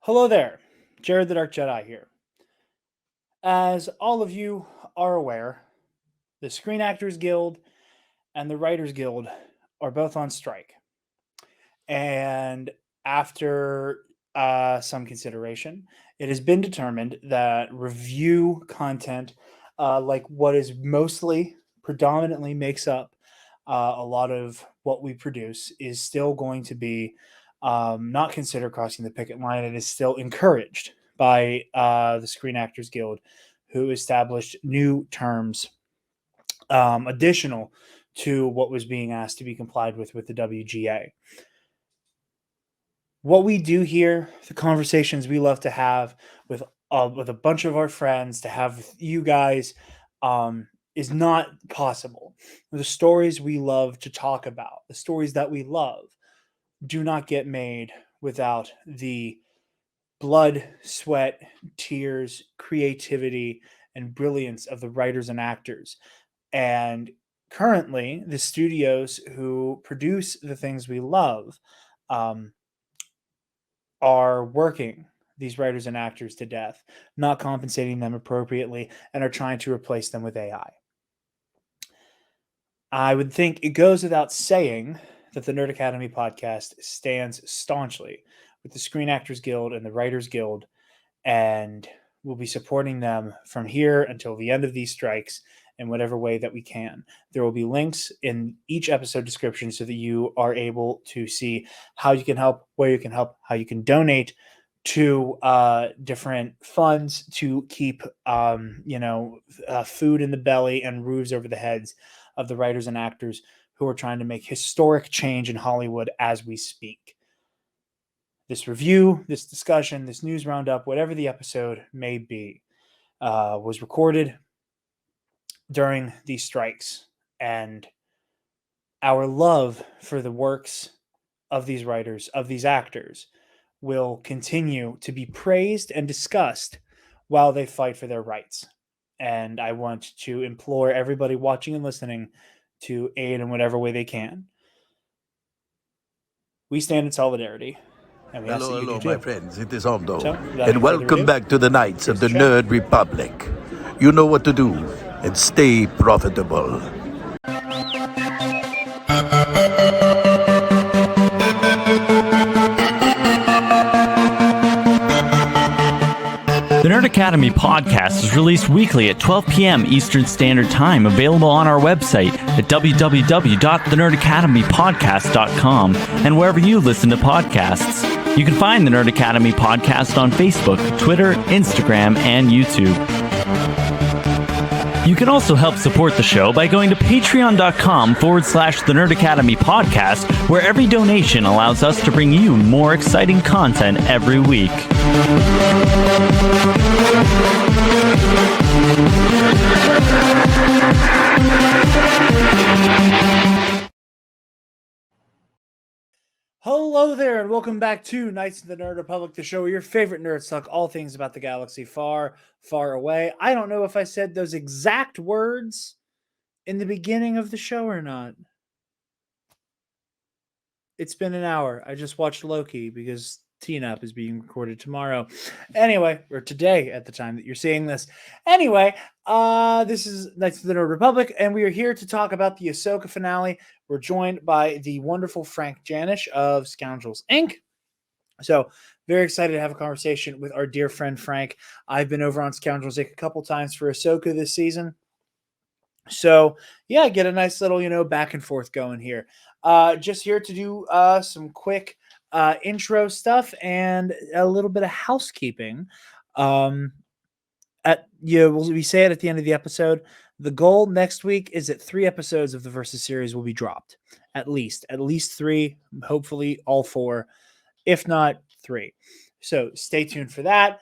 Hello there, Jared the Dark Jedi here. As all of you are aware, the Screen Actors Guild and the Writers Guild are both on strike. And after some consideration, it has been determined that review content, like what is mostly predominantly makes up a lot of what we produce, is still going to be not considered crossing the picket line. It is still encouraged by the Screen Actors Guild, who established new terms additional to what was being asked to be complied with the WGA. What we do here, the conversations we love to have with a bunch of our friends, to have with you guys, is not possible. The stories we love to talk about, the stories that we love, do not get made without the blood, sweat, tears, creativity, and brilliance of the writers and actors. And currently, the studios who produce the things we love are working these writers and actors to death, not compensating them appropriately, and are trying to replace them with AI. I would think it goes without saying that the Nerd Academy podcast stands staunchly with the Screen Actors Guild and the Writers Guild, and we'll be supporting them from here until the end of these strikes in whatever way that we can. There will be links in each episode description so that you are able to see how you can help, where you can help, how you can donate to different funds to keep food in the belly and roofs over the heads of the writers and actors who are trying to make historic change in Hollywood as we speak. This review, this discussion, this news roundup, whatever the episode may be, was recorded during these strikes, and our love for the works of these writers, of these actors, will continue to be praised and discussed while they fight for their rights. And I want to implore everybody watching and listening to aid in whatever way they can. We stand in solidarity. And we ask that you Hello, do too. my friends. It is Aldo. So, without any And further welcome ado, back to the Knights of here's the the show. Nerd Republic. You know what to do, and stay profitable. The Nerd Academy podcast is released weekly at 12 p.m. Eastern Standard Time, available on our website at www.thenerdacademypodcast.com and wherever you listen to podcasts. You can find the Nerd Academy podcast on Facebook, Twitter, Instagram, and YouTube. You can also help support the show by going to patreon.com/The Nerd Academy podcast, where every donation allows us to bring you more exciting content every week. Hello there, and welcome back to Knights of the Nerd Republic, the show where your favorite nerds talk all things about the galaxy far, far away. I don't know if I said those exact words in the beginning of the show or not. It's been an hour. I just watched Loki because TNAP is being recorded tomorrow. Anyway, or today at the time that you're seeing this. Anyway, this is Knights of the Nerd Republic, and we are here to talk about the Ahsoka finale. We're joined by the wonderful Frank Janisch of Scoundrels, Inc. So, very excited to have a conversation with our dear friend Frank. I've been over on Scoundrels Inc. a couple times for Ahsoka this season. So, yeah, get a nice little, back and forth going here. Just here to do some quick intro stuff and a little bit of housekeeping. We say it at the end of the episode. The goal next week is that 3 episodes of the Versus series will be dropped. At least 3, hopefully all 4, if not 3. So stay tuned for that.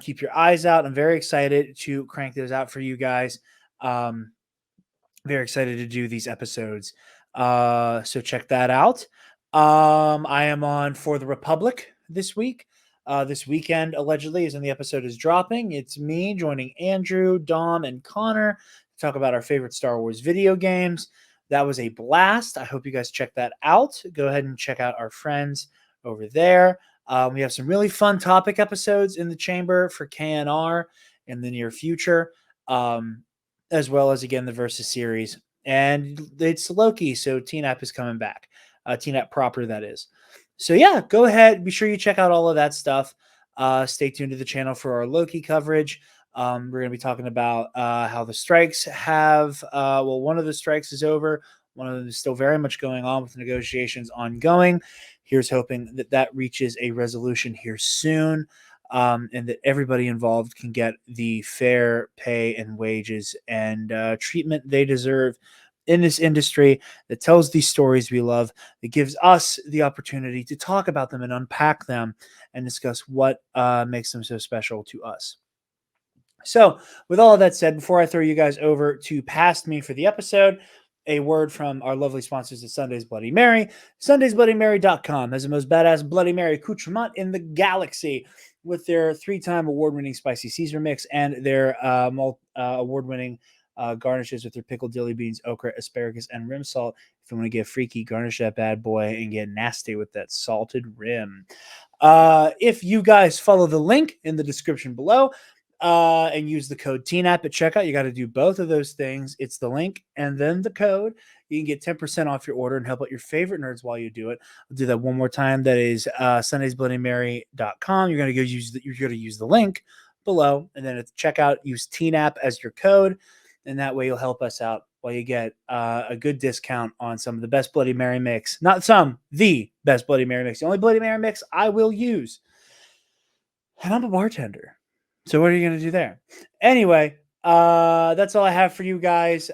Keep your eyes out. I'm very excited to crank those out for you guys. Very excited to do these episodes. So check that out. I am on For the Republic this week. This weekend, allegedly, is when the episode is dropping. It's me joining Andrew, Dom, and Connor to talk about our favorite Star Wars video games. That was a blast. I hope you guys check that out. Go ahead and check out our friends over there. We have some really fun topic episodes in the chamber for KNR in the near future, as well as, again, the Versus series. And it's Loki, so TNAP is coming back. TNAP proper, that is. So, yeah, go ahead. Be sure you check out all of that stuff. Stay tuned to the channel for our Loki coverage. We're going to be talking about how the strikes have, one of the strikes is over. One of them is still very much going on with negotiations ongoing. Here's hoping that that reaches a resolution here soon, and that everybody involved can get the fair pay and wages and treatment they deserve in this industry that tells these stories we love, that gives us the opportunity to talk about them and unpack them and discuss what makes them so special to us. So, with all of that said, before I throw you guys over to Past Me for the episode, a word from our lovely sponsors at Sunday's Bloody Mary. SundaysBloodyMary.com has the most badass Bloody Mary accoutrement in the galaxy with their 3-time award-winning spicy Caesar mix and their award-winning garnishes with their pickled dilly beans, okra, asparagus, and rim salt. If you want to get freaky, garnish that bad boy and get nasty with that salted rim. If you guys follow the link in the description below, and use the code TNAP at checkout. You got to do both of those things. It's the link and then the code. You can get 10% off your order and help out your favorite nerds while you do it. I'll do that one more time. That is sundaysbloodymary.com. You're going to use the link below, and then at checkout, use TNAP as your code, and that way you'll help us out while you get a good discount on some of the best Bloody Mary mix. Not some, the best Bloody Mary mix. The only Bloody Mary mix I will use. And I'm a bartender. So what are you going to do there? Anyway, that's all I have for you guys.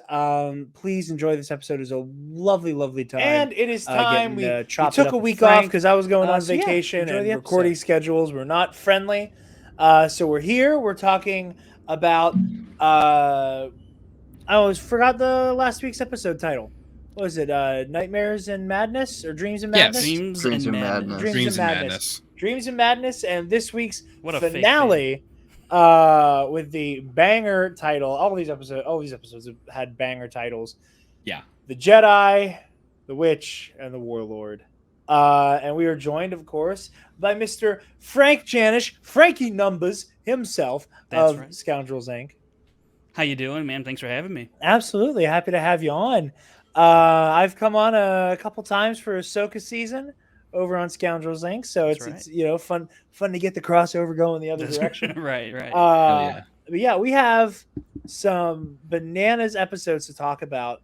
Please enjoy this episode. It's a lovely, lovely time. And it is time. We took a week off because I was going on vacation and recording schedules were not friendly. So we're here. We're talking about... I always forgot the last week's episode title. What was it? Nightmares and Madness or Dreams and Madness? Yes, Dreams and Madness. Dreams and Madness. And this week's finale... with the banger title. All these episodes have had banger titles. Yeah. The Jedi, the Witch, and the Warlord. And we are joined, of course, by Mr. Frank Janisch, Frankie Numbers himself. That's of right. Scoundrels Inc. How you doing, man? Thanks for having me. Absolutely. Happy to have you on. I've come on a couple times for Ahsoka season over on Scoundrels Inc. So it's fun to get the crossover going the other direction. Right. But yeah, we have some bananas episodes to talk about.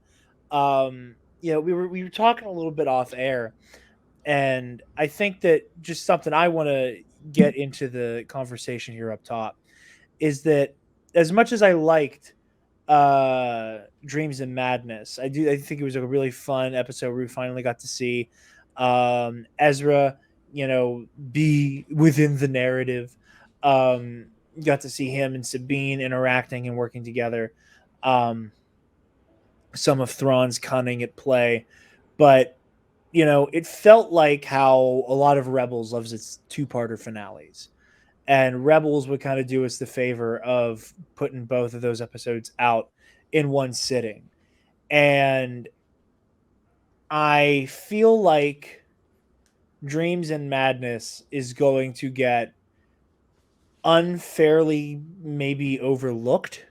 We were talking a little bit off air, and I think that just something I want to get into the conversation here up top is that as much as I liked Dreams and Madness, I think it was a really fun episode where we finally got to see Ezra, be within the narrative. Got to see him and Sabine interacting and working together. Some of Thrawn's cunning at play, but it felt like how a lot of Rebels loves its 2-parter finales, and Rebels would kind of do us the favor of putting both of those episodes out in one sitting. And I feel like Dreams and Madness is going to get unfairly maybe overlooked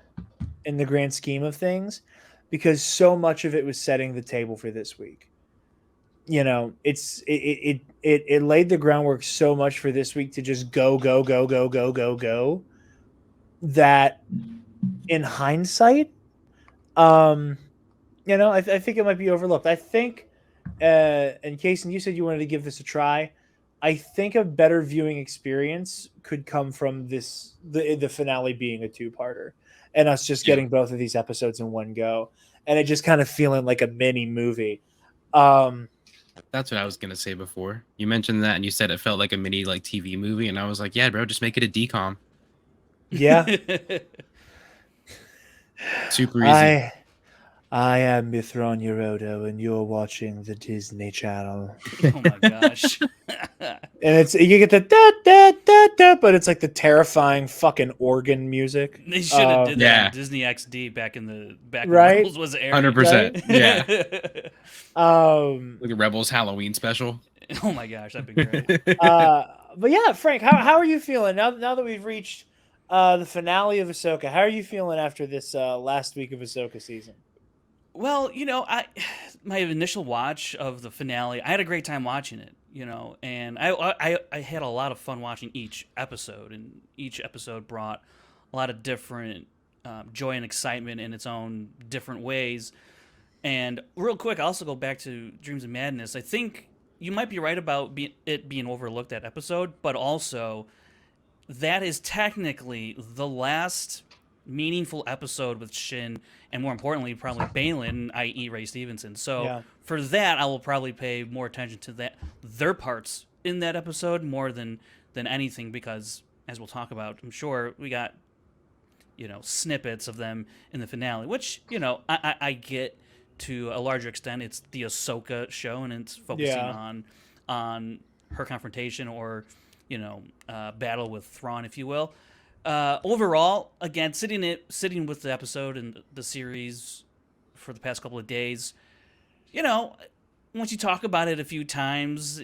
in the grand scheme of things, because so much of it was setting the table for this week. It laid the groundwork so much for this week to just go that in hindsight, I think it might be overlooked. I think, and Kason, you said you wanted to give this a try. I think a better viewing experience could come from the finale being a 2-parter, and us just getting both of these episodes in one go, and it just kind of feeling like a mini movie. That's what I was gonna say before. You mentioned that, and you said it felt like a mini TV movie, and I was like, yeah, bro, just make it a decom. Yeah. Super easy. I am Mithron Yerodo, and you're watching the Disney Channel. Oh my gosh. And you get the da da da da, but it's like the terrifying fucking organ music. They should have did that on Disney XD back when Rebels was airing. 100%. Right? Yeah. Like a Rebels Halloween special. Oh my gosh, that'd be great. But yeah, Frank, how are you feeling now that we've reached the finale of Ahsoka? How are you feeling after this last week of Ahsoka season? Well, I my initial watch of the finale, I had a great time watching it. And I had a lot of fun watching each episode, and each episode brought a lot of different joy and excitement in its own different ways. And real quick, I also go back to Dreams of Madness. I think you might be right about it being overlooked that episode, but also that is technically the last meaningful episode with Shin, and more importantly, probably Balin, i.e., Ray Stevenson. So Yeah. for that, I will probably pay more attention to their parts in that episode more than anything, because as we'll talk about, I'm sure we got snippets of them in the finale, which I get to a larger extent. It's the Ahsoka show, and it's focusing Yeah. on her confrontation or battle with Thrawn, if you will. Overall, again, sitting with the episode and the series for the past couple of days, once you talk about it a few times,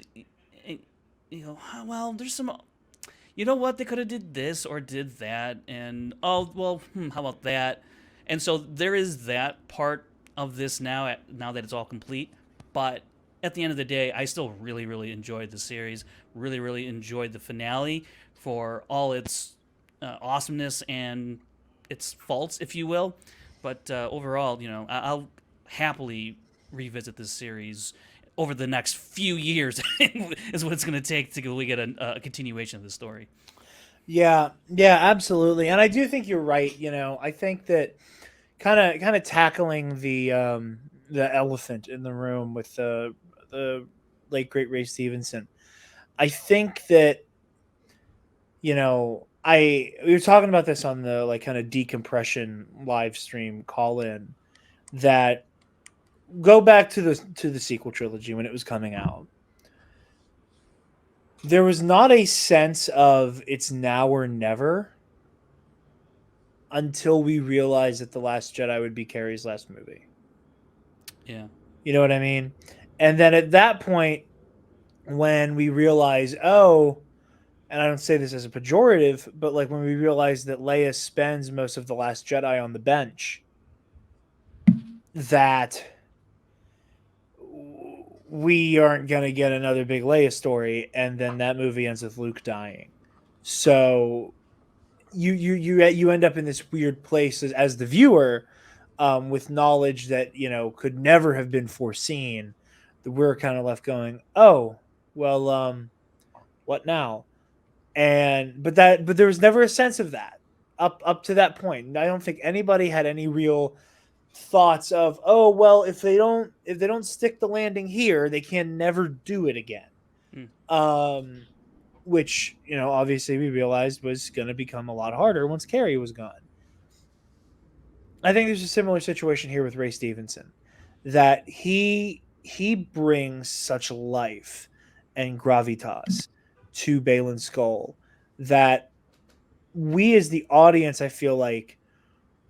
well, there's some, what, they could have did this or did that, and oh well, how about that? And so there is that part of this now that it's all complete. But at the end of the day, I still really, really enjoyed the series. Really, really enjoyed the finale for all its awesomeness and its faults, if you will. But overall, I'll happily revisit this series over the next few years. Is what it's going to take to we get a continuation of the story. Yeah, yeah, absolutely. And I do think you're right. I think that kind of tackling the elephant in the room with the late great Ray Stevenson. I think that we were talking about this on the like kind of decompression live stream call in, that go back to the sequel trilogy when it was coming out. There was not a sense of it's now or never until we realized that The Last Jedi would be Carrie's last movie. Yeah. You know what I mean? And then at that point, when we realize, oh, and I don't say this as a pejorative, but like when we realize that Leia spends most of The Last Jedi on the bench, that we aren't going to get another big Leia story, and then that movie ends with Luke dying. So you end up in this weird place as the viewer, with knowledge that could never have been foreseen. That we're kind of left going, oh, well, what now? But there was never a sense of that up to that point. I don't think anybody had any real thoughts of, oh well, if they don't stick the landing here, they can never do it again. Which obviously we realized was going to become a lot harder once Carrie was gone. I think there's a similar situation here with Ray Stevenson, that he brings such life and gravitas to Balin's skull that we as the audience, I feel like,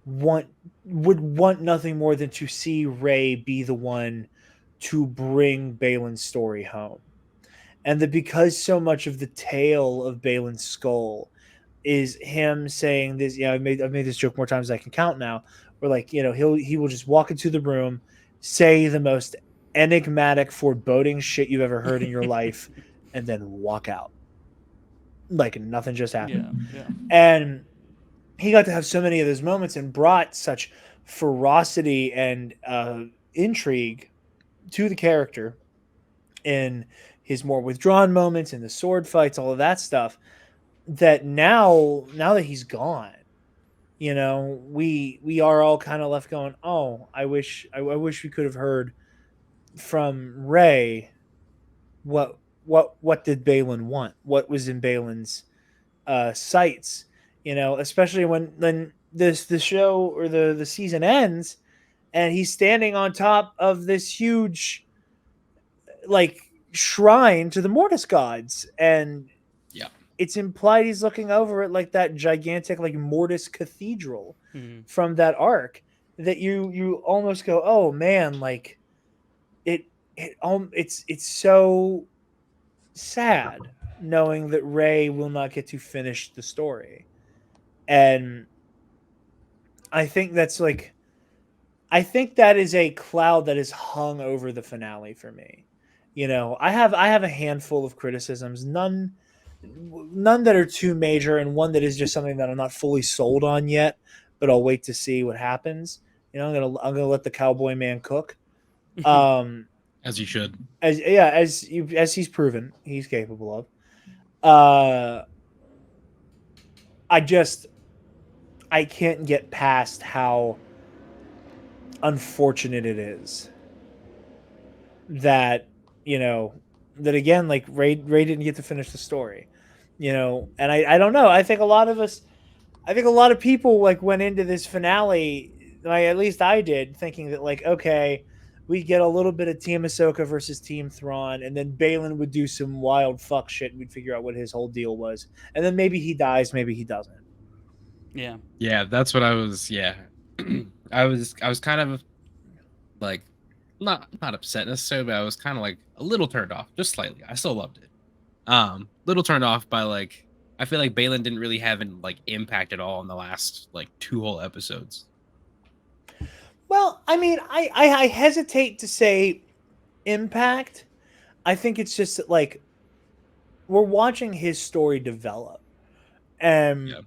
would want nothing more than to see Ray be the one to bring Balin's story home. And that because so much of the tale of Balin's skull is him saying this, I've made this joke more times than I can count now, where like, he will just walk into the room, say the most enigmatic, foreboding shit you've ever heard in your life, and then walk out. Like nothing just happened. Yeah. And he got to have so many of those moments and brought such ferocity and intrigue to the character in his more withdrawn moments, in the sword fights, all of that stuff, that now that he's gone, we are all kind of left going, oh, I wish we could have heard from Ray what did Balin want, what was in Balin's sights, especially when the show or the season ends and he's standing on top of this huge like shrine to the Mortis gods, and Yeah. it's implied he's looking over it like that gigantic like Mortis cathedral from that arc, that you almost go, oh man, like it's so sad knowing that Rey will not get to finish the story. And I think that's like, I think that is a cloud that is hung over the finale for me. You know, I have a handful of criticisms, none that are too major, and one that is just something that I'm not fully sold on yet, but I'll wait to see what happens. You know, I'm gonna let the cowboy man cook. As you should. As he's proven he's capable of. Uh, I can't get past how unfortunate it is that, you know, that again, like Ray didn't get to finish the story, you know, and I don't know. I think a lot of people like went into this finale, like at least I did, thinking that like, okay, we get a little bit of Team Ahsoka versus Team Thrawn, and then Balin would do some wild fuck shit, and we'd figure out what his whole deal was, and then maybe he dies, maybe he doesn't. Yeah. Yeah, that's what I was. Yeah, I was kind of like not upset necessarily, but I was kind of like a little turned off, just slightly. I still loved it. Little turned off by like I feel like Balin didn't really have an like impact at all in the last like 2 whole episodes. Well, I mean, I hesitate to say impact. I think it's just that, like, we're watching his story develop. And, Yeah.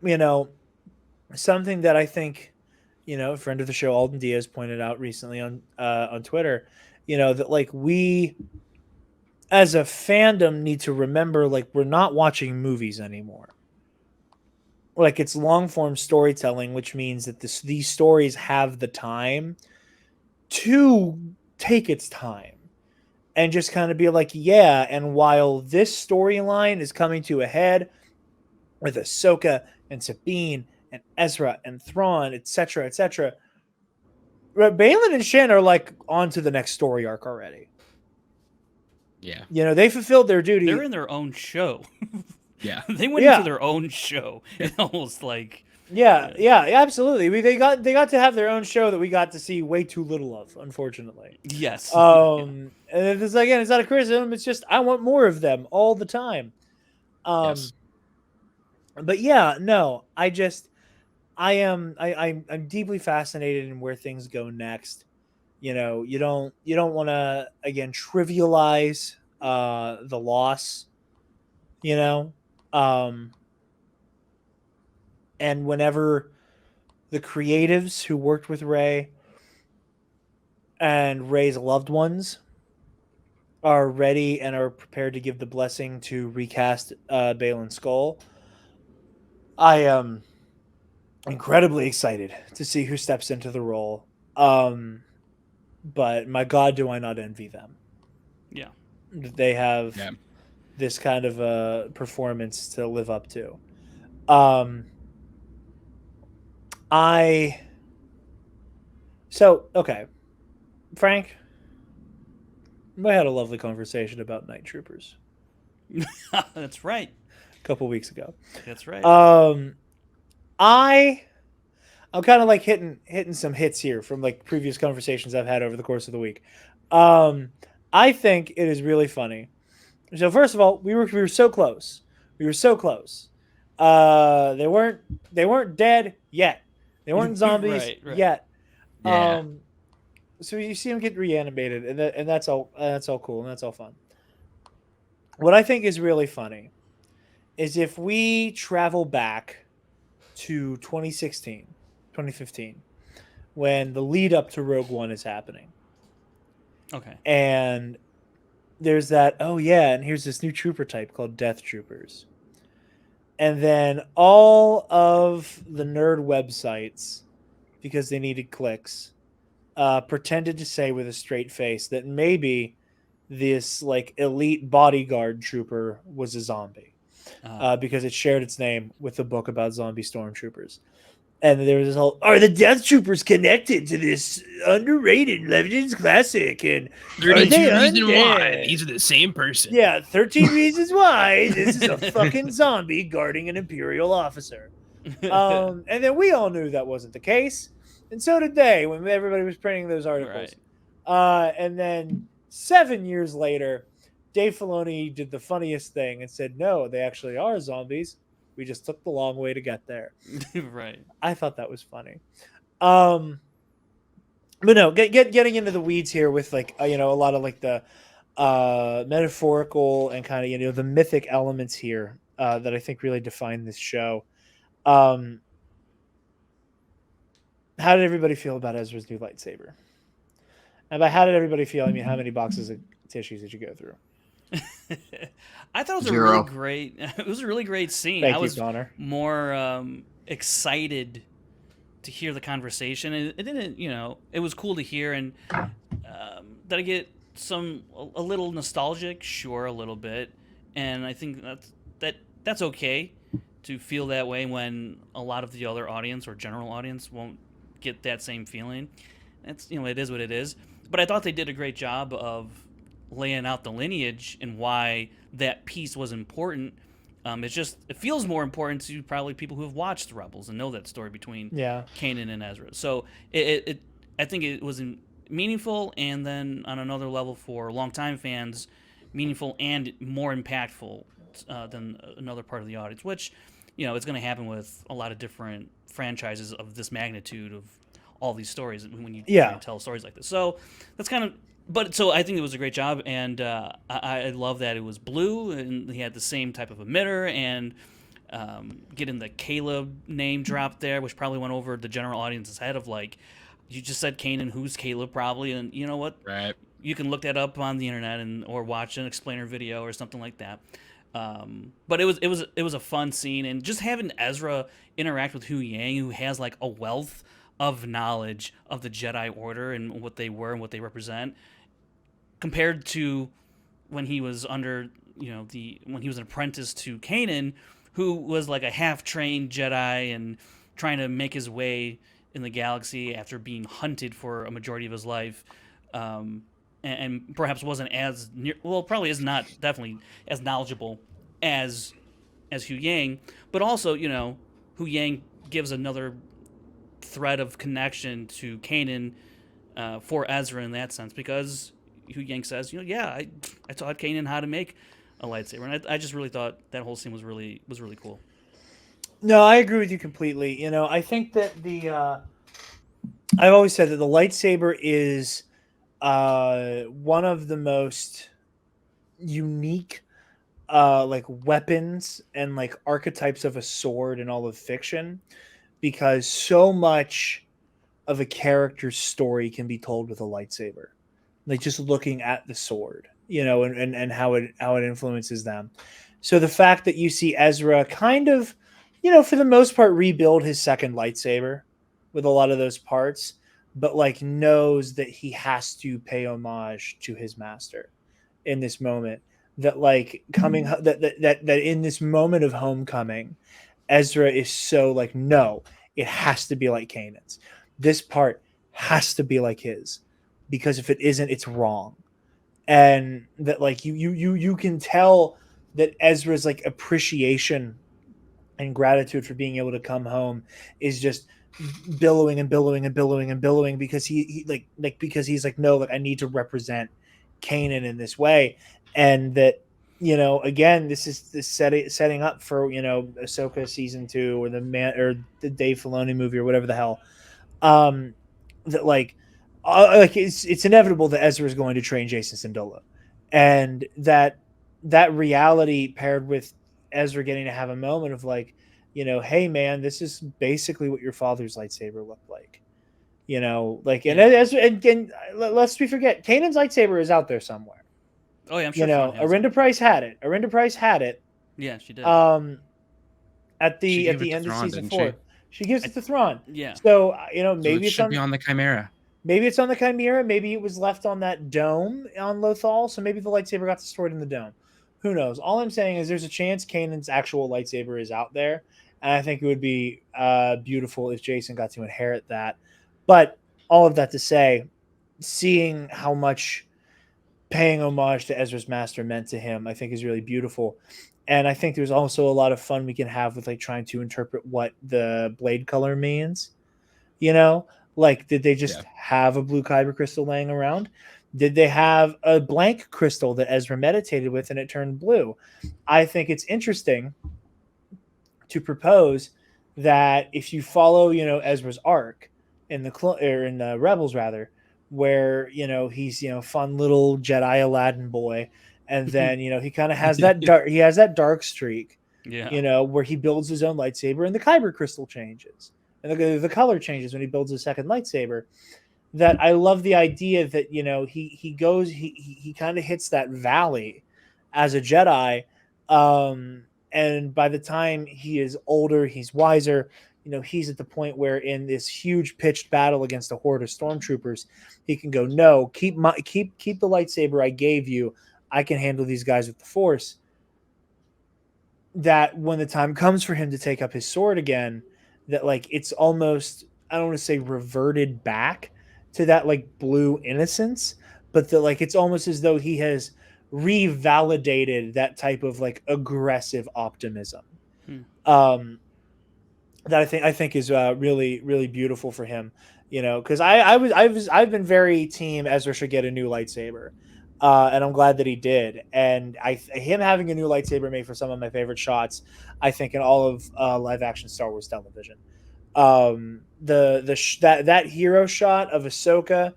you know, something that I think, you know, a friend of the show, Alden Diaz, pointed out recently on Twitter, you know, that, like, we, as a fandom, need to remember, like, we're not watching movies anymore. Like, it's long-form storytelling, which means that these stories have the time to take its time and just kind of be like, yeah, and while this storyline is coming to a head with Ahsoka and Sabine and Ezra and Thrawn, etc., Balin and Shin are like on to the next story arc already. Yeah. You know, they fulfilled their duty. They're in their own show. Yeah. They went into their own show. It's almost like yeah, absolutely. They got to have their own show that we got to see way too little of, unfortunately. yes. And it's again, it's not a criticism. It's just I want more of them all the time. Yes. But yeah, no, I'm deeply fascinated in where things go next. You know, you don't want to again trivialize the loss. You know, and whenever the creatives who worked with Rey and Rey's loved ones are ready and are prepared to give the blessing to recast Balin Skull, I am incredibly excited to see who steps into the role. But my God, do I not envy them? Yeah. They have this kind of a performance to live up to. Okay, Frank, we had a lovely conversation about Night Troopers. That's right. A couple weeks ago. That's right. I'm kind of like hitting some hits here from like previous conversations I've had over the course of the week. I think it is really funny. So first of all, we were so close. We were so close. They weren't dead yet. They weren't zombies right. yet. Yeah. So you see them get reanimated, and that's all cool, and that's all fun. What I think is really funny is if we travel back to 2016, 2015, when the lead up to Rogue One is happening. Okay. And there's that, oh yeah, and here's this new trooper type called Death Troopers. And then all of the nerd websites, because they needed clicks, pretended to say with a straight face that maybe this like elite bodyguard trooper was a zombie, because it shared its name with a book about zombie stormtroopers. And there was this whole, are the Death Troopers connected to this underrated Legends classic? And 32 reasons why these are the same person. Yeah, 13 reasons why this is a fucking zombie guarding an Imperial officer. And then we all knew that wasn't the case. And so did they when everybody was printing those articles. Right. And then 7 years later, Dave Filoni did the funniest thing and said, "No, they actually are zombies. We just took the long way to get there." Right. I thought that was funny. Um, but no, getting into the weeds here with like a lot of like the metaphorical and kind of the mythic elements here that I think really define this show. Um, how did everybody feel about Ezra's new lightsaber? And by how did everybody feel, I mean how many boxes of tissues did you go through? I thought it was a really 0. great. It was a really great scene. Thank I you, was Connor. more excited to hear the conversation, and it didn't. It was cool to hear, and did I get a little nostalgic? Sure, a little bit, and I think that's okay to feel that way when a lot of the other audience or general audience won't get that same feeling. It's it is what it is. But I thought they did a great job of laying out the lineage and why that piece was important. It feels more important to probably people who have watched Rebels and know that story between Kanan and Ezra. So I think it was meaningful, and then on another level for longtime fans, meaningful and more impactful than another part of the audience. Which it's going to happen with a lot of different franchises of this magnitude of all these stories when you try to tell stories like this. So that's kind of. But so I think it was a great job, and I love that it was blue, and he had the same type of emitter, and getting the Caleb name drop there, which probably went over the general audience's head of like, you just said Kanan, who's Caleb probably, and you know what? Right. You can look that up on the internet or watch an explainer video or something like that. But it was a fun scene, and just having Ezra interact with Hu Yang, who has like a wealth of knowledge of the Jedi Order and what they were and what they represent, compared to when he was when he was an apprentice to Kanan, who was like a half-trained Jedi and trying to make his way in the galaxy after being hunted for a majority of his life, and perhaps wasn't as probably is not definitely as knowledgeable as Hu Yang, but also Hu Yang gives another thread of connection to Kanan for Ezra in that sense, because Hu Yang says, I taught Kanan how to make a lightsaber, and I just really thought that whole scene was really cool. No, I agree with you completely. I think that I've always said that the lightsaber is one of the most unique like weapons and like archetypes of a sword in all of fiction, because so much of a character's story can be told with a lightsaber. Like just looking at the sword, and how it influences them. So the fact that you see Ezra kind of, for the most part, rebuild his second lightsaber with a lot of those parts, but like knows that he has to pay homage to his master in this moment. That like that in this moment of homecoming, Ezra is so like, no, it has to be like Kanan's. This part has to be like his, because if it isn't, it's wrong. And that like you can tell that Ezra's like appreciation and gratitude for being able to come home is just billowing and billowing and billowing and billowing, because he because he's like, no, like I need to represent Kanan in this way. And that again, this is the setting up for Ahsoka season 2 or the Dave Filoni movie or whatever the hell. That like it's inevitable that Ezra is going to train Jason Sindola, and that reality paired with Ezra getting to have a moment of like, hey man, this is basically what your father's lightsaber looked like, and Ezra, and lest we forget, Kanan's lightsaber is out there somewhere. Oh yeah, I'm sure. Arinda Price had it. Yeah, she did. At the end of season 4, she gives it to Thrawn. Yeah. So maybe it should be on the Chimera. Maybe it's on the Chimera. Maybe it was left on that dome on Lothal. So maybe the lightsaber got destroyed in the dome. Who knows? All I'm saying is there's a chance Kanan's actual lightsaber is out there, and I think it would be beautiful if Jason got to inherit that. But all of that to say, seeing how much paying homage to Ezra's master meant to him, I think is really beautiful. And I think there's also a lot of fun we can have with like trying to interpret what the blade color means. Like, did they just have a blue kyber crystal laying around? Did they have a blank crystal that Ezra meditated with and it turned blue? I think it's interesting to propose that if you follow, Ezra's arc in in the Rebels rather, where he's fun little Jedi Aladdin boy, and then he kind of has that dark streak, Yeah. where he builds his own lightsaber and the kyber crystal changes and the color changes when he builds his second lightsaber. That I love the idea that he kind of hits that valley as a Jedi, and by the time he is older, he's wiser. He's at the point where in this huge pitched battle against a horde of stormtroopers, he can go, no, keep the lightsaber I gave you. I can handle these guys with the Force. That when the time comes for him to take up his sword again, that like it's almost, I don't want to say reverted back to that like blue innocence, but that like it's almost as though he has revalidated that type of like aggressive optimism. Um, that I think is really really beautiful for him. Because I've been very team Ezra should get a new lightsaber, and I'm glad that he did. And him having a new lightsaber made for some of my favorite shots, I think, in all of live action Star Wars television. That hero shot of Ahsoka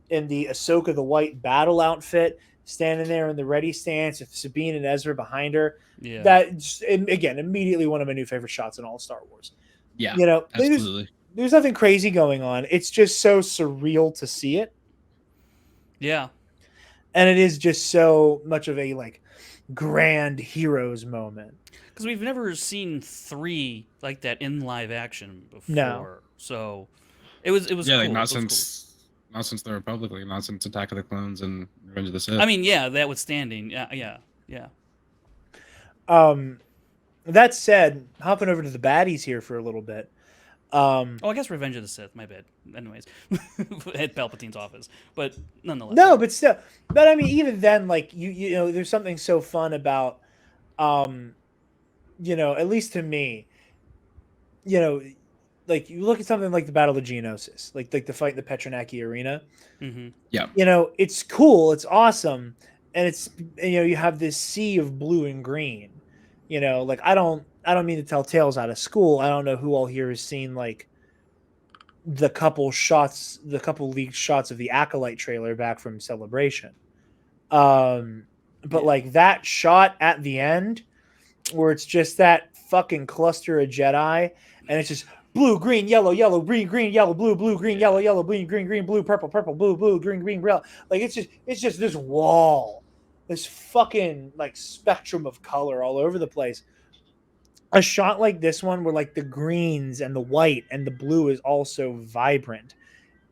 in the Ahsoka the white battle outfit, standing there in the ready stance with Sabine and Ezra behind her. Yeah. That again immediately one of my new favorite shots in all of Star Wars. Yeah, Absolutely. There's nothing crazy going on. It's just so surreal to see it. Yeah. And it is just so much of a like grand heroes moment. Because we've never seen 3 like that in live action before. No. So it was yeah, cool. like not since the Republic, like not since Attack of the Clones and Revenge of the Sith. I mean, yeah, that withstanding. Yeah. That said, hopping over to the baddies here for a little bit. I guess Revenge of the Sith. My bad. Anyways, at Palpatine's office, but nonetheless. No, but still, but I mean, even then, like you know, there's something so fun about, at least to me, like you look at something like the Battle of Geonosis, like the fight in the Petronaki Arena. Mm-hmm. Yeah, it's cool, it's awesome, and it's you have this sea of blue and green. Like I don't mean to tell tales out of school. I don't know who all here has seen like the couple leaked shots of the Acolyte trailer back from Celebration. But like that shot at the end where it's just that fucking cluster of Jedi and it's just blue, green, yellow, green, green, yellow, blue, green, yellow, green, green, blue, purple, blue, green, green, green. Like it's just this wall, this fucking like spectrum of color all over the place. A shot like this one where like the greens and the white and the blue is also vibrant.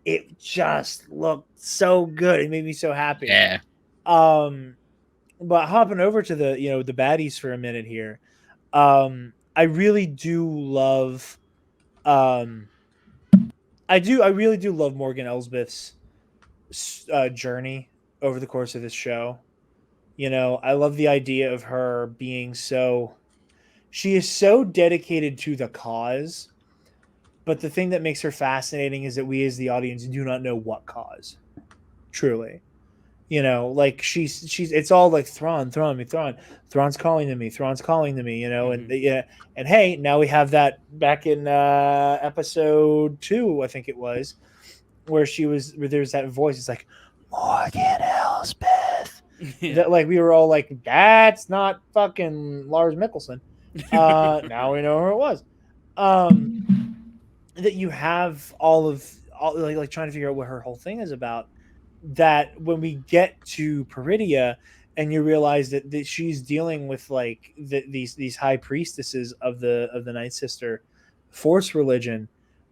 It just looked so good. It made me so happy. Yeah. But hopping over to the the baddies for a minute here. I really do love I really do love Morgan Elsbeth's journey over the course of this show. I love the idea of her being she is so dedicated to the cause, but the thing that makes her fascinating is that we as the audience do not know what cause. Truly. Like she's it's all like Thrawn's calling to me, and and hey, now we have that back in episode 2, I think it was, where there's that voice, it's like Morgan Elsbeth. Yeah. That like we were all like, that's not fucking Lars Mikkelsen. Now we know who it was. That you have all like trying to figure out what her whole thing is about. That when we get to Peridia and you realize that she's dealing with like these high priestesses of the Night Sister Force religion,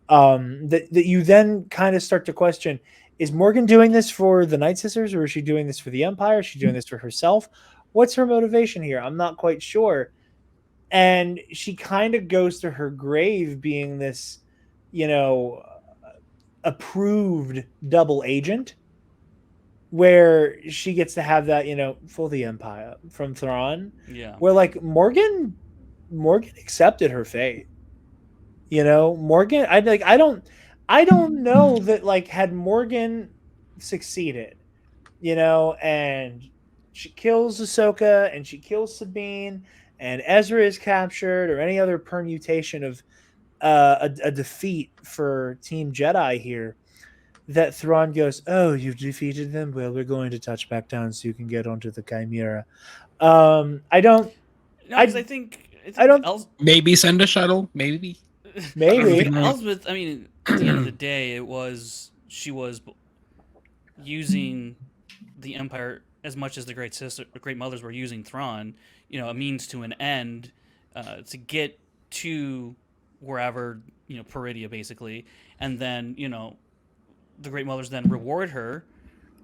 that you then kind of start to question: is Morgan doing this for the Night Sisters, or is she doing this for the Empire? Is she doing this for herself? What's her motivation here? I'm not quite sure. And she kind of goes to her grave being this, approved double agent, where she gets to have that, for the Empire from Thrawn. Yeah. Where like Morgan accepted her fate. Morgan, I don't know that like had Morgan succeeded, and she kills Ahsoka and she kills Sabine, and Ezra is captured, or any other permutation of a defeat for Team Jedi here, that Thrawn goes, "Oh, you've defeated them. Well, we're going to touch back down so you can get onto the Chimera." I don't, No, because I, I I think don't, Maybe send a shuttle. Maybe. I don't maybe, know. Elsbeth. I mean, at the end of the day, she was using the Empire as much as the Great Mothers were using Thrawn. A means to an end, to get to wherever, Peridia basically, and then the Great Mothers then reward her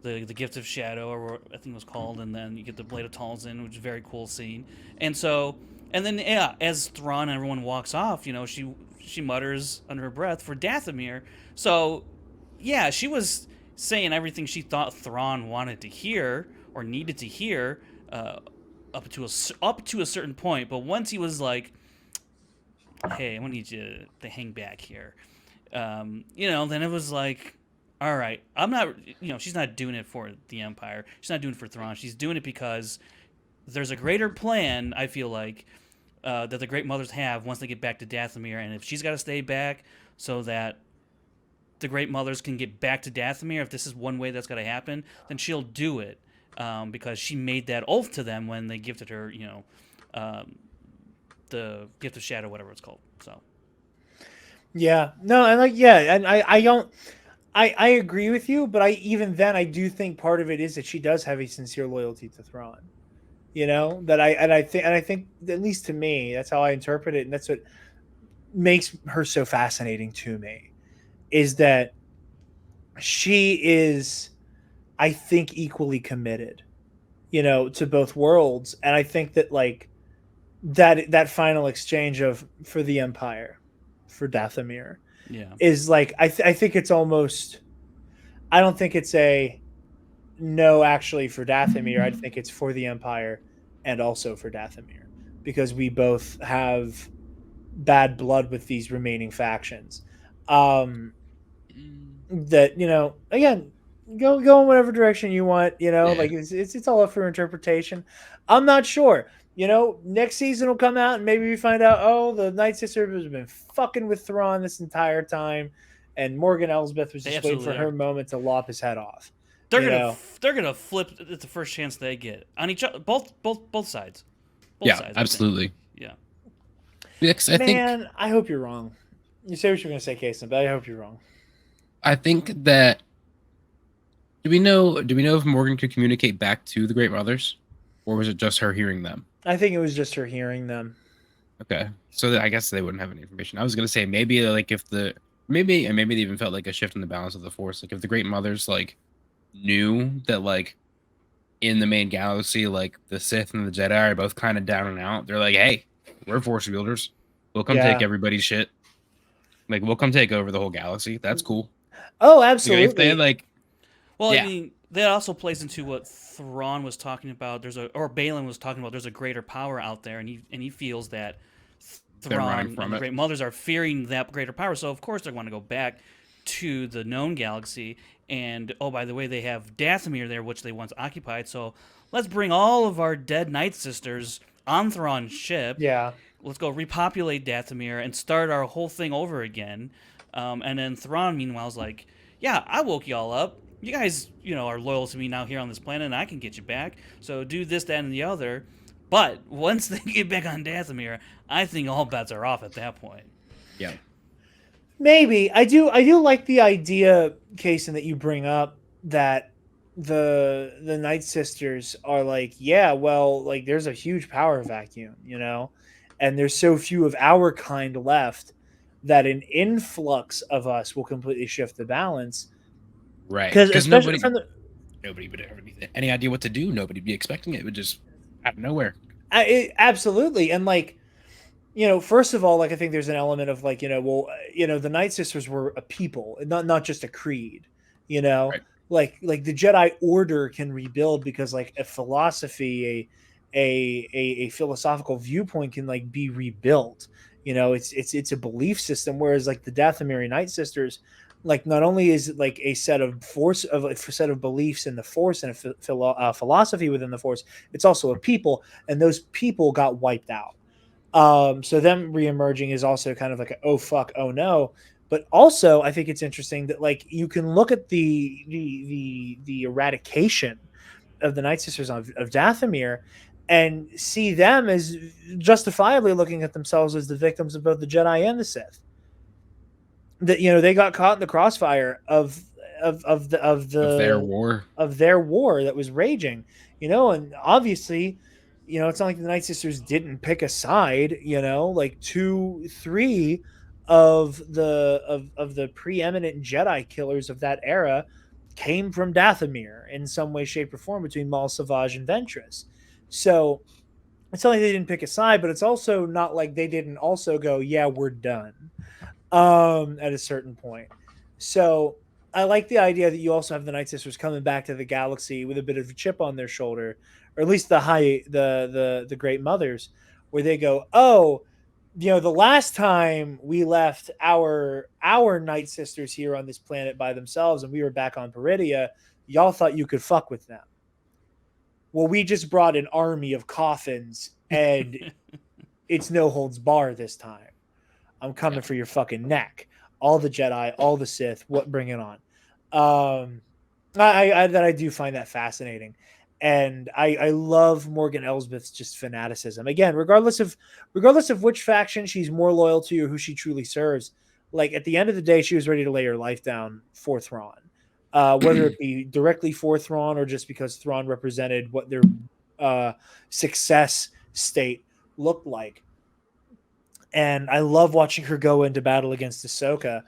the Gift of Shadow, or what I think it was called, and then you get the Blade of Talzin, which is a very cool scene. And so, and then as Thrawn and everyone walks off, she mutters under her breath for Dathomir. So, yeah, she was saying everything she thought Thrawn wanted to hear or needed to hear, up to a certain point. But once he was like, "Hey, I want you to hang back here," then it was like, all right, I'm not, she's not doing it for the Empire. She's not doing it for Thrawn. She's doing it because there's a greater plan, I feel like, that the Great Mothers have once they get back to Dathomir. And if she's got to stay back so that the Great Mothers can get back to Dathomir, if this is one way that's got to happen, then she'll do it, because she made that oath to them when they gifted her, the Gift of Shadow, whatever it's called. So. yeah, no, and and I don't. I agree with you, but I do think part of it is that she does have a sincere loyalty to Thrawn. That I think at least to me, that's how I interpret it, and that's what makes her so fascinating to me, is that she is, I think, equally committed, to both worlds, and I think that that final exchange of for the Empire, for Dathomir, Yeah. is like I think it's almost, I don't think it's a no actually for Dathomir. I think it's for the Empire and also for Dathomir, because we both have bad blood with these remaining factions. That again, go in whatever direction you want. Yeah. It's all up for interpretation. I'm not sure. Next season will come out and maybe we find out, oh, the Night Sister has been fucking with Thrawn this entire time, and Morgan Elsbeth was They just waiting for absolutely her are. moment to lop his head off. They're gonna flip at the first chance they get on each other, both sides. Both Yeah, sides, I think. absolutely. Yeah. Because I think Man, I hope you're wrong. You say what you're going to say, Kason, but I hope you're wrong. that do we know if Morgan could communicate back to the Great Mothers, or was it just her hearing them? I think it was just her hearing them. Okay, so I guess they wouldn't have any information. I was gonna say maybe like if maybe they even felt like a shift in the balance of the Force. Like if the Great Mothers knew that in the main galaxy, the Sith and the Jedi are both kind of down and out. They're like, hey, we're Force wielders. We'll come take everybody's shit. We'll come take over the whole galaxy. That's cool. Oh, absolutely. Well, yeah. I mean, that also plays into what Thrawn was talking about. Or Balin was talking about. There's a greater power out there, and he feels that Thrawn and the Great Mothers are fearing that greater power. So of course they want to go back to the known galaxy. And oh, by the way, they have Dathomir there, which they once occupied. So let's bring all of our dead Night Sisters on Thrawn's ship. Yeah. Let's go repopulate Dathomir and start our whole thing over again. And then Thrawn, meanwhile, is like, yeah, I woke y'all up. You guys, are loyal to me now here on this planet, and I can get you back. So do this, that, and the other. But once they get back on Dathomir, I think all bets are off at that point. Yeah. Maybe. I do like the idea, Kason, that you bring up, that the Night Sisters are there's a huge power vacuum, and there's so few of our kind left that an influx of us will completely shift the balance. Right. Because nobody would have any idea what to do. Nobody would be expecting it. It would just out of nowhere. Absolutely. And first of all, I think there's an element of the Night Sisters were a people, not just a creed, Right. like the Jedi Order can rebuild because a philosophy, a philosophical viewpoint can be rebuilt. It's a belief system, whereas the Dathomiri Night Sisters, Like, not only is it like a set of beliefs in the Force and a philosophy within the Force, it's also a people, and those people got wiped out. So them reemerging is also kind of like a, oh fuck, oh no. But also, I think it's interesting that like you can look at the eradication of the Night Sisters of Dathomir and see them as justifiably looking at themselves as the victims of both the Jedi and the Sith. That, you know, they got caught in the crossfire Of their war. of their war that was raging, you know. And obviously, you know, it's not like the Night Sisters didn't pick a side, you know. Like 2 3 of the preeminent Jedi killers of that era came from Dathomir in some way, shape, or form between Mal Savage and Ventress. So it's not like they didn't pick a side, but it's also not like they didn't also go, yeah, we're done at a certain point. So I like the idea that you also have the Night Sisters coming back to the galaxy with a bit of a chip on their shoulder, or at least the Great Mothers, where they go, oh, you know, the last time we left our Night Sisters here on this planet by themselves, and we were back on Peridia, y'all thought you could fuck with them. Well, we just brought an army of coffins, and it's no holds bar this time. I'm coming for your fucking neck. All the Jedi, all the Sith, what, bring it on. I do find that fascinating. And I love Morgan Elsbeth's just fanaticism. Again, regardless of which faction she's more loyal to or who she truly serves, like at the end of the day, she was ready to lay her life down for Thrawn. Whether it be directly for Thrawn or just because Thrawn represented what their success state looked like. And I love watching her go into battle against Ahsoka.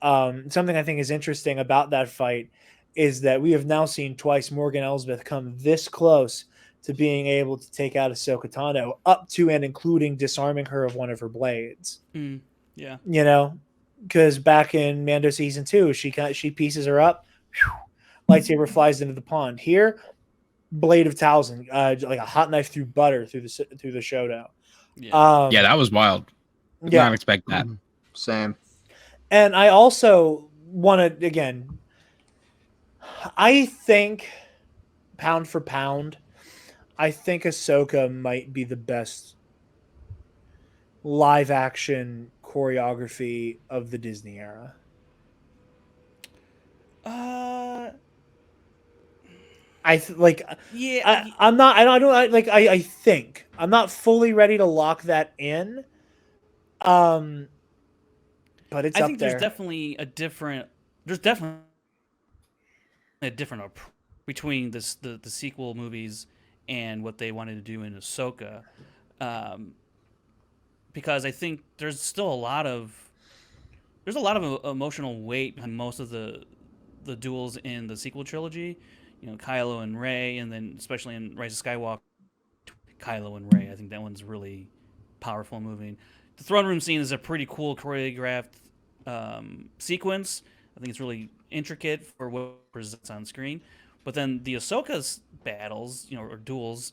Something I think is interesting about that fight is that we have now seen twice Morgan Elsbeth come this close to being able to take out Ahsoka Tano, up to and including disarming her of one of her blades. Yeah, you know, because back in Mando season 2, she pieces her up, lightsaber flies into the pond. Here, blade of Talzin, like a hot knife through butter through the showdown. yeah. Yeah, that was wild. Did Yeah. not expect that. Same. And I also want to, again, I think pound for pound, I think Ahsoka might be the best live action choreography of the Disney era. I think I'm not fully ready to lock that in. But it's I up think there. there's definitely a different approach between the sequel movies and what they wanted to do in Ahsoka, because I think there's still a lot of emotional weight behind most of the duels in the sequel trilogy. You know, Kylo and Rey, and then especially in Rise of Skywalker, Kylo and Rey. I think that one's really powerful and moving. The throne room scene is a pretty cool choreographed sequence. I think it's really intricate for what it presents on screen. But then the Ahsoka's battles, you know, or duels,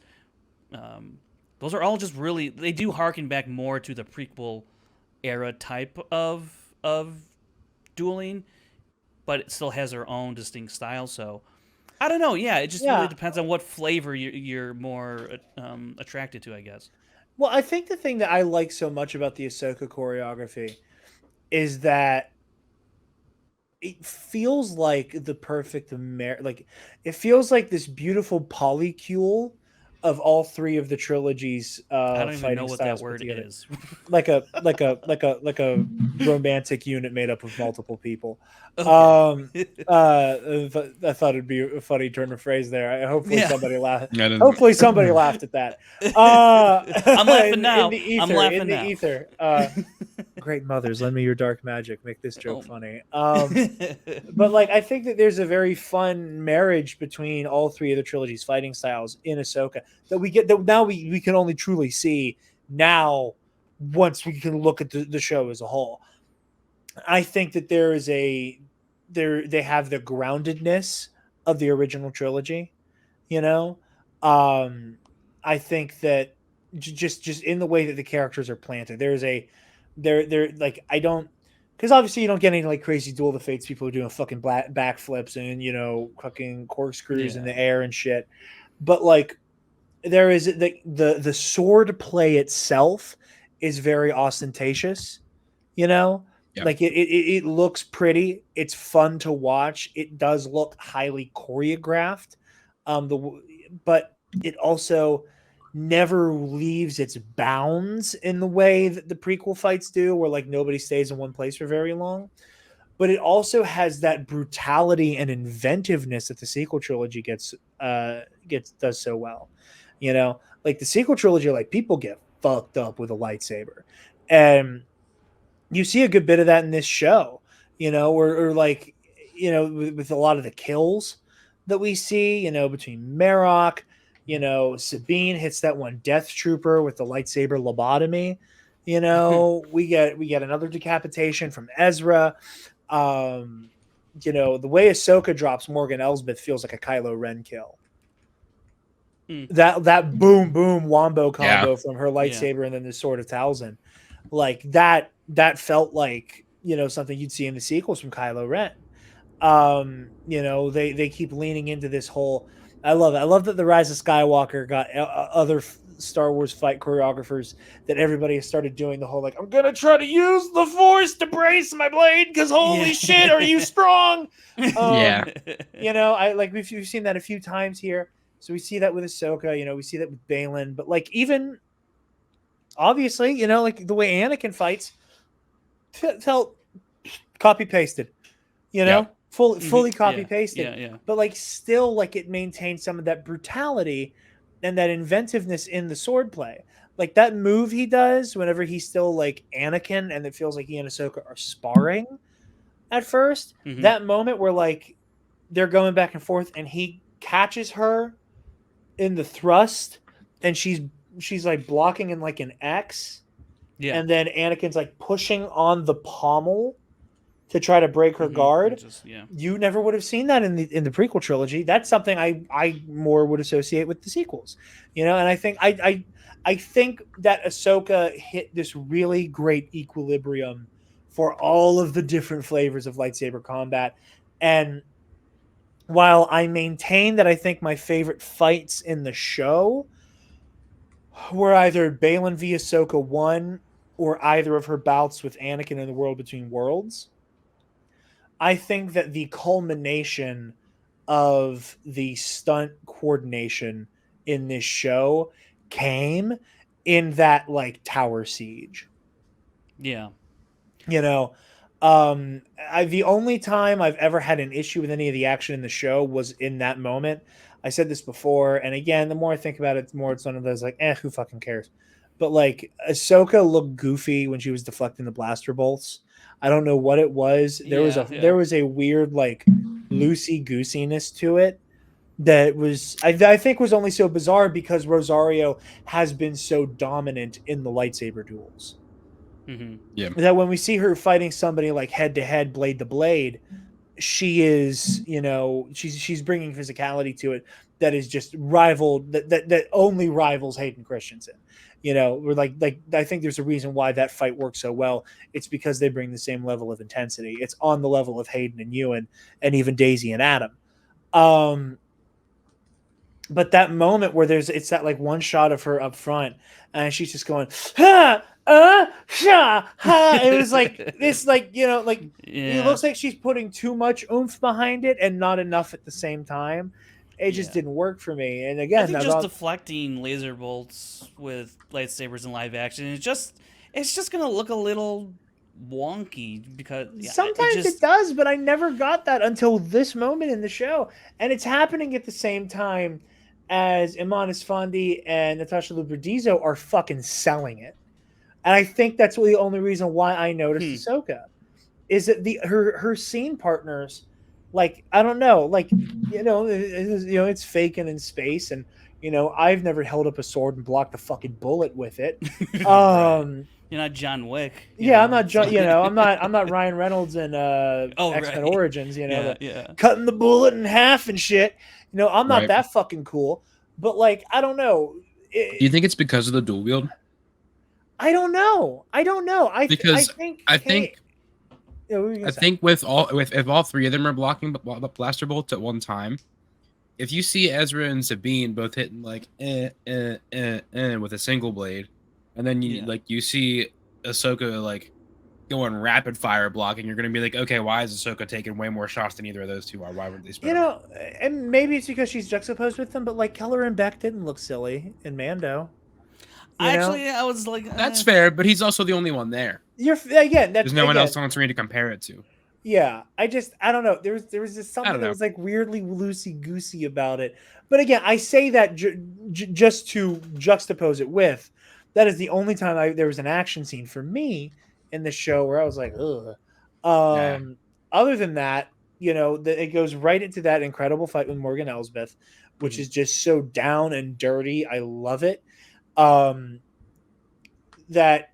those are all just really, they do harken back more to the prequel era type of dueling, but it still has their own distinct style. So I don't know. Yeah, it just really depends on what flavor you're more attracted to, I guess. Well, I think the thing that I like so much about the Ahsoka choreography is that it feels like the perfect like it feels like this beautiful polycule of all three of the trilogies. I don't even know what that word is. like a romantic unit made up of multiple people. Okay. I thought it'd be a funny turn of phrase there. Hopefully somebody laughed. I didn't- Hopefully somebody laughed at that. I'm laughing now. In the ether, I'm laughing in the now. ether. Great mothers, lend me your dark magic. Make this joke funny. But like, I think that there's a very fun marriage between all three of the trilogy's fighting styles in Ahsoka that we get. That now we can only truly see now once we can look at the show as a whole. I think that there is they have the groundedness of the original trilogy, you know. I think that just in the way that the characters are planted, they're like, I don't, because obviously you don't get any like crazy Duel of the Fates people who are doing fucking backflips and fucking corkscrews in the air and shit. But like there is the sword play itself is very ostentatious, Yeah. like it looks pretty, it's fun to watch, it does look highly choreographed, but it also never leaves its bounds in the way that the prequel fights do, where like nobody stays in one place for very long. But it also has that brutality and inventiveness that the sequel trilogy does so well. Like the sequel trilogy, like people get fucked up with a lightsaber, and you see a good bit of that in this show. Or like with a lot of the kills that we see, between Marok, Sabine hits that one Death Trooper with the lightsaber lobotomy. We get another decapitation from Ezra. The way Ahsoka drops Morgan Elsbeth feels like a Kylo Ren kill. That boom boom wombo combo from her lightsaber and then the sword of Talzin, like that felt like something you'd see in the sequels from Kylo Ren. They keep leaning into this whole. I love that the Rise of Skywalker got other Star Wars fight choreographers, that everybody has started doing the whole like, I'm gonna try to use the Force to brace my blade because holy shit, are you strong? I like we've seen that a few times here. So we see that with Ahsoka, we see that with Baylan, but like even obviously, like the way Anakin fights felt copy pasted, fully copy pasted. But like still, like it maintains some of that brutality and that inventiveness in the sword play. Like that move he does whenever he's still like Anakin and it feels like he and Ahsoka are sparring at first. That moment where like they're going back and forth and he catches her in the thrust and she's like blocking in like an X. And then Anakin's like pushing on the pommel to try to break her guard. You never would have seen that in the prequel trilogy. That's something I more would associate with the sequels, and I think I think that Ahsoka hit this really great equilibrium for all of the different flavors of lightsaber combat. And while I maintain that I think my favorite fights in the show were either Baylan v Ahsoka 1 or either of her bouts with Anakin in the World Between Worlds, I think that the culmination of the stunt coordination in this show came in that like tower siege. The only time I've ever had an issue with any of the action in the show was in that moment. I said this before, and again, the more I think about it, the more it's one of those like, who fucking cares? But like Ahsoka looked goofy when she was deflecting the blaster bolts. I don't know what it was. There was a weird like loosey goosiness to it that was I think was only so bizarre because Rosario has been so dominant in the lightsaber duels. That when we see her fighting somebody like head to head, blade to blade, she is, she's bringing physicality to it that is just rivaled that only rivals Hayden Christensen. We're like I think there's a reason why that fight works so well. It's because they bring the same level of intensity. It's on the level of Hayden and Ewan and even Daisy and Adam. But that moment where it's that like one shot of her up front and she's just going, ha, ha. It was like this, like, it looks like she's putting too much oomph behind it and not enough at the same time. It just didn't work for me. And again, I think just deflecting laser bolts with lightsabers in live action, it's just gonna look a little wonky because sometimes it does, but I never got that until this moment in the show, and it's happening at the same time as Iman Esfandi and Natasha Lubridizo are fucking selling it. And I think that's the only reason why I noticed Ahsoka is that her scene partners, like, I don't know, like, it's faking in space, and I've never held up a sword and blocked a fucking bullet with it. You're not John Wick. I'm not I'm not Ryan Reynolds in X-Men Origins, cutting the bullet in half and shit. I'm not that fucking cool. But like, I don't know. Do you think it's because of the dual wield? I don't know. I think Yeah, what were you gonna I say? think with if all three of them are blocking blaster bolts at one time, if you see Ezra and Sabine both hitting like with a single blade, and then you see Ahsoka like going rapid fire blocking, you're gonna be like, okay, why is Ahsoka taking way more shots than either of those two are? Why would they spread You them know, out? and maybe it's because she's juxtaposed with them, but like Keller and Beck didn't look silly in Mando. You know, I was like, That's fair, but he's also the only one there. you're again. There's no one else on screen to compare it to. Yeah, I don't know. There was just I something don't that know. was like weirdly loosey goosey about it. But again, I say that just to juxtapose it with. That is the only time there was an action scene for me in the show where I was like, ugh. Yeah. Other than that, it goes right into that incredible fight with Morgan Elsbeth, which Mhm. is just so down and dirty. I love it. Um, that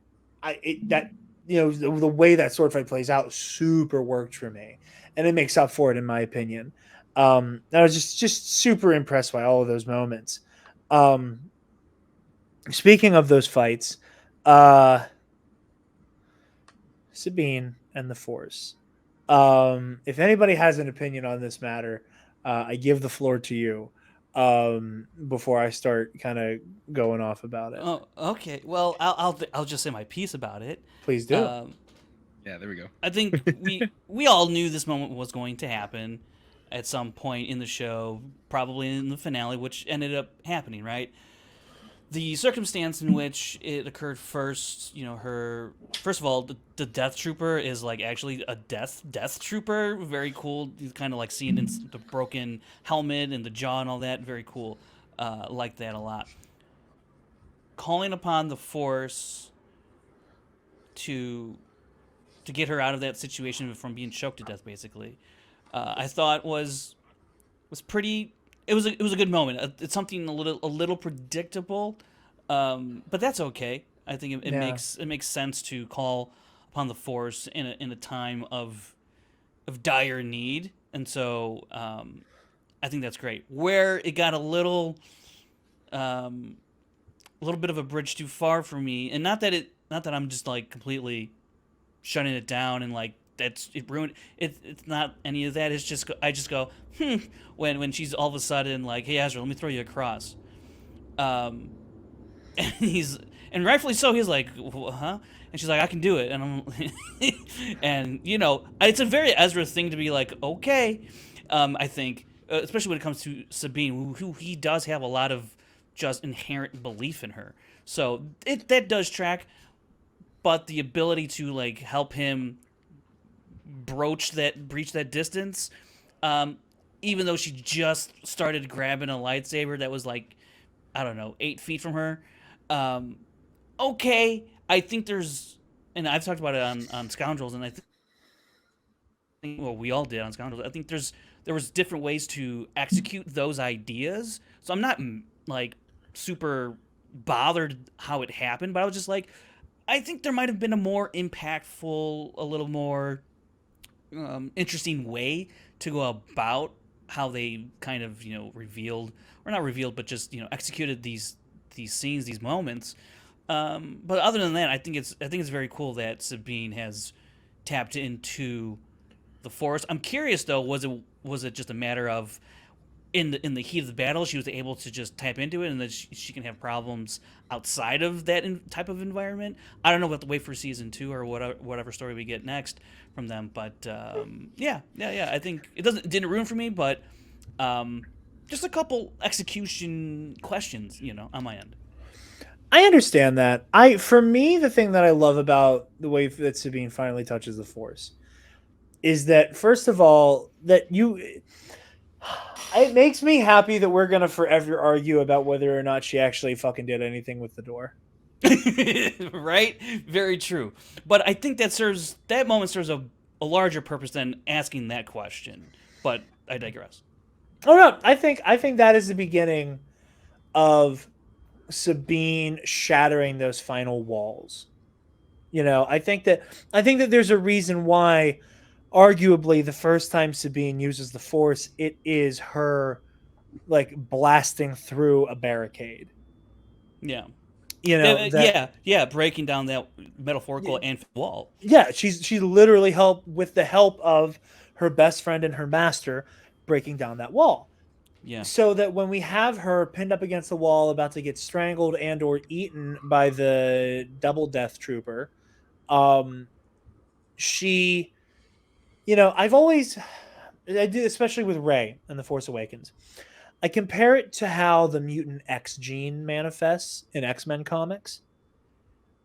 the way that sword fight plays out super worked for me, and it makes up for it in my opinion. I was just super impressed by all of those moments. Speaking of those fights, Sabine and the Force. If anybody has an opinion on this matter, I give the floor to you before I start kind of going off about it. oh, okay. Well, I'll just say my piece about it. Please do. Um, Yeah, there we go. I think we all knew this moment was going to happen at some point in the show, probably in the finale, which ended up happening, right? The circumstance in which it occurred first, first of all, the Death Trooper is like actually a Death Trooper, very cool. You kind of like seeing in the broken helmet and the jaw and all that, very cool. Like that a lot. Calling upon the Force to get her out of that situation from being choked to death, basically, I thought was pretty. It was a good moment. It's something a little predictable, but that's okay. I think it Yeah. makes sense to call upon the Force in a time of dire need, and so I think that's great. Where it got a little bit of a bridge too far for me, and not that I'm just like completely shutting it down and like that's it ruined it. It's not any of that. It's just I just go when she's all of a sudden like, hey Ezra, let me throw you across. And and rightfully so, he's like, huh? And she's like, I can do it, and I'm and it's a very Ezra thing to be like, okay. I think especially when it comes to Sabine, who he does have a lot of just inherent belief in her, so that does track. But the ability to like help him breach that distance, even though she just started grabbing a lightsaber that was like, I don't know, 8 feet from her. Okay, I think there's, and I've talked about it on Scoundrels, and I think well we all did on Scoundrels. I think there was different ways to execute those ideas. So I'm not like super bothered how it happened, but I was just like, I think there might have been a more impactful, a little more interesting way to go about how they kind of revealed, or not revealed, but just executed these scenes, these moments. But other than that, I think it's very cool that Sabine has tapped into the Force. I'm curious though, was it just a matter of in the heat of the battle she was able to just tap into it, and that she can have problems outside of that type of environment? I don't know, we'll have to wait for season 2 or whatever story we get next from them. But yeah, I think it didn't ruin for me, but just a couple execution questions on my end. I understand that. For me, the thing that I love about the way that Sabine finally touches the Force is that, first of all, it makes me happy that we're gonna forever argue about whether or not she actually fucking did anything with the door. Right? Very true. But I think that moment serves a larger purpose than asking that question. But I digress. Oh no, I think that is the beginning of Sabine shattering those final walls. I think that there's a reason why, arguably, the first time Sabine uses the Force, it is her like blasting through a barricade. Yeah. breaking down that metaphorical and wall. Yeah, she literally helped with the help of her best friend and her master breaking down that wall. Yeah. So that when we have her pinned up against the wall about to get strangled and or eaten by the double death trooper, she, I've always, I do, especially with Rey in The Force Awakens, I compare it to how the mutant X gene manifests in X-Men comics,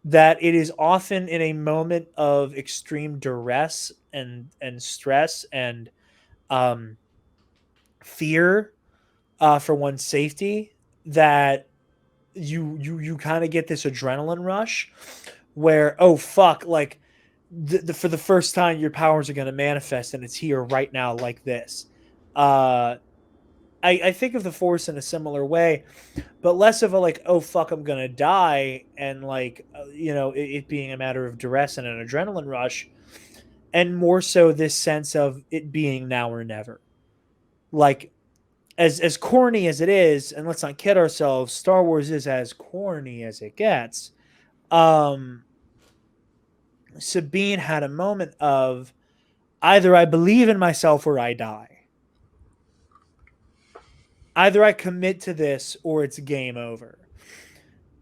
that it is often in a moment of extreme duress and stress and um, fear for one's safety, that you kind of get this adrenaline rush where, oh fuck, like for the first time your powers are going to manifest and it's here right now like this. I think of the Force in a similar way, but less of a like, oh fuck, I'm gonna die, and like it being a matter of duress and an adrenaline rush, and more so this sense of it being now or never. Like as corny as it is, and let's not kid ourselves, Star Wars is as corny as it gets. Sabine had a moment of either I believe in myself or I die. Either I commit to this or it's game over.